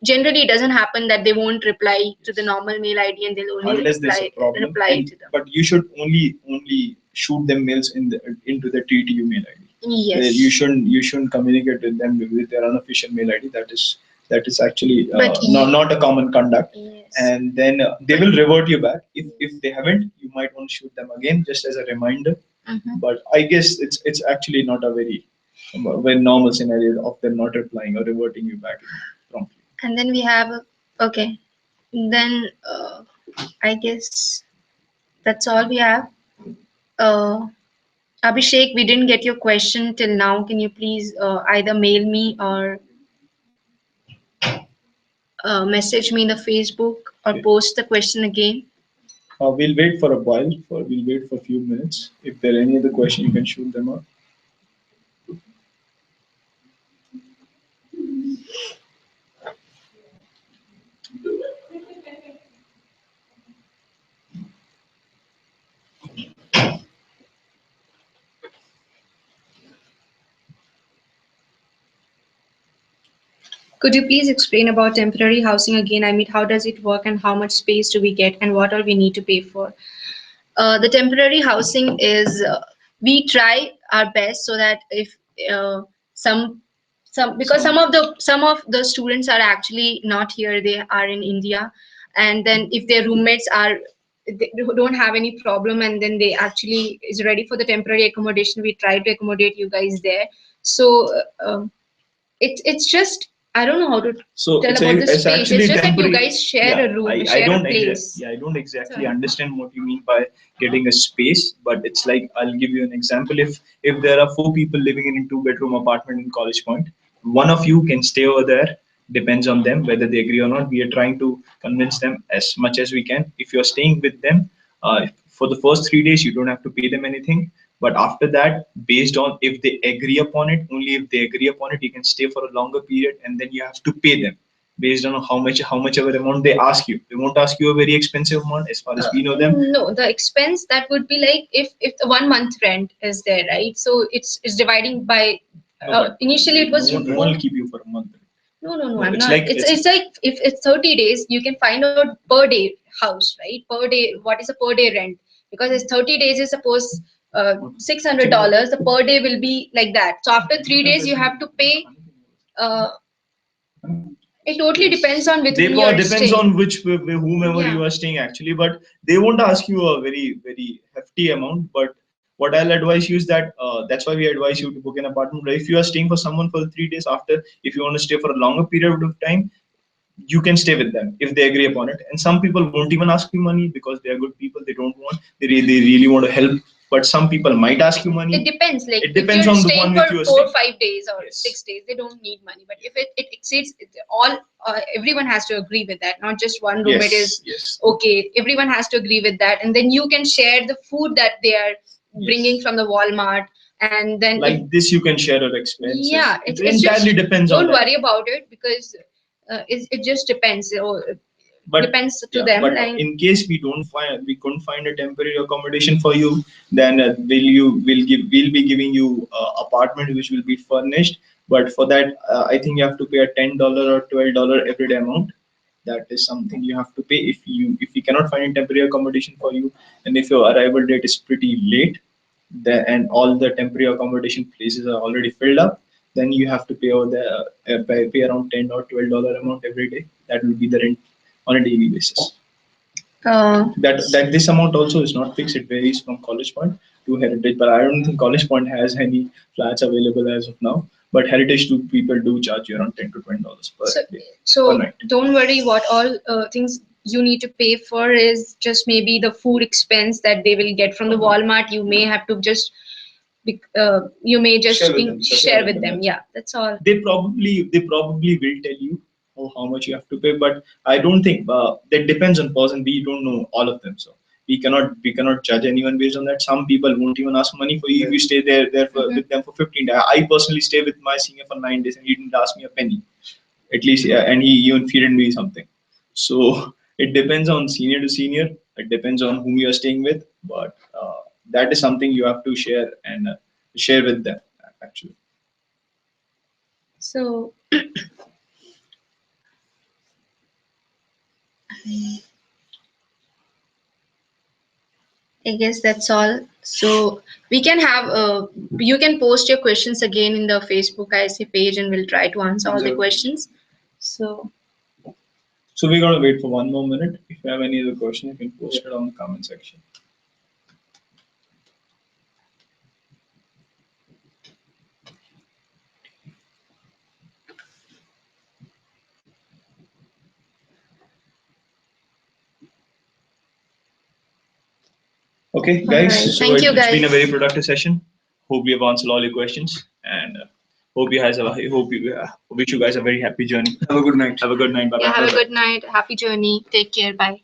generally, it doesn't happen that they won't reply to the normal mail ID and they'll only Unless there's a problem, reply to them. but you should only shoot them mails into the TTU mail ID. Yes. You shouldn't communicate with them with their unofficial mail ID. That is actually But not a common conduct. yes. And then they will revert you back. If they haven't, you might want to shoot them again just as a reminder. Mhm. But I guess it's actually not a very normal scenario of them not replying or reverting you back promptly. And then we have okay. Then I guess that's all we have. Uh, Abhishek, we didn't get your question till now. Can you please either mail me or message me in the Facebook or Okay. post the question again? We'll wait for a few minutes. If there are any other question, you can shoot them up. Could you please explain about temporary housing again? I mean, how does it work and how much space do we get and what all we need to pay for? The temporary housing is we try our best so that if uh, some because some of the students are actually not here, they are in India, and then if their roommates are they don't have any problem and then they actually is ready for the temporary accommodation, we try to accommodate you guys there. So it's just I don't know how to So tell it's about the it's space. It's actually just that you temporary. guys share Yeah, a room, I share a don't place. I don't exactly Sorry. understand what you mean by getting a space, but it's like I'll give you an example. If there are four people living in a two-bedroom apartment in College Point, one of you can stay over there. Depends on them whether they agree or not. We are trying to convince them as much as we can. If you're staying with them, for the first 3 days you don't have to pay them anything. But after that, based on if they agree upon it, only if they agree upon it, you can stay for a longer period, and then you have to pay them. based on how much ever amount they ask you. They won't ask you a very expensive amount as far as we know them. No, the expense that would be like if the 1 month rent is there, right? So it's dividing by. No, but Initially, it was no one will keep you for a month. No, no, no, No, I'm it's not. like It's like if it's 30 days, you can find out per day house, right? Per day, what is a per day rent? Because it's 30 days is suppose $600. The per day will be like that. So after 3 days, you have to pay. Uh, it totally depends on with whom you are depends staying. on which whomever Yeah. you are staying actually, but they won't ask you a very hefty amount. But what I'll advise you is that that's why we advise you to book an apartment. If you are staying for someone for 3 days, after if you want to stay for a longer period of time, you can stay with them if they agree upon it. And some people won't even ask you money because they are good people. They don't want, they really want to help. But some people might ask you money. It depends. Like It if depends you're on the staying one for with you are 4 or 5 days or Yes. 6 days, they don't need money. But if it exceeds all, everyone has to agree with that. Not just one roommate is Yes. okay. Everyone has to agree with that, and then you can share the food that they are bringing from the Walmart. And then Like this, you can share your expenses. yeah, It it's entirely just depends on don't that. worry about it because it just depends. But Depends to yeah, them. but Like in case we couldn't find a temporary accommodation for you, then we'll be giving you apartment which will be furnished. But for that, I think you have to pay a $10 or $12 everyday amount. That is something you have to pay if you cannot find a temporary accommodation for you, and if your arrival date is pretty late, and all the temporary accommodation places are already filled up, then you have to pay over the pay around $10 or $12 amount every day. That will be the rent on a daily basis. That this amount also is not fixed. It varies from College Point to Heritage, but I don't think College Point has any flats available as of now. But Heritage two people do charge you around $10 to $20 per day. So per night. don't worry. What all things you need to pay for is just maybe the food expense that they will get from the Walmart. You may have to just you may just share with them. Yeah, that's all. They probably will tell you how much you have to pay, but I don't think that depends on person. We don't know all of them, so we cannot judge anyone based on that. Some people won't even ask money for you if you stay there with them for 15 days. I personally stay with my senior for 9 days and he didn't ask me a penny, at least, yeah, and he even feeded me something. So it depends on senior to senior. It depends on whom you are staying with, but that is something you have to share and share with them actually. So I guess that's all. So we can have you can post your questions again in the Facebook IC page, and we'll try to answer all the questions. So So we're gonna wait for one more minute. If you have any other question, you can post it on the comment section. Okay, guys. Alright, So thank you, it's been a guys. very productive session. Hope we have answered all your questions, and wish you guys a very happy journey. Have a good night. Have a good night. Bye Yeah, bye. have a good night. Happy journey. Take care. Bye.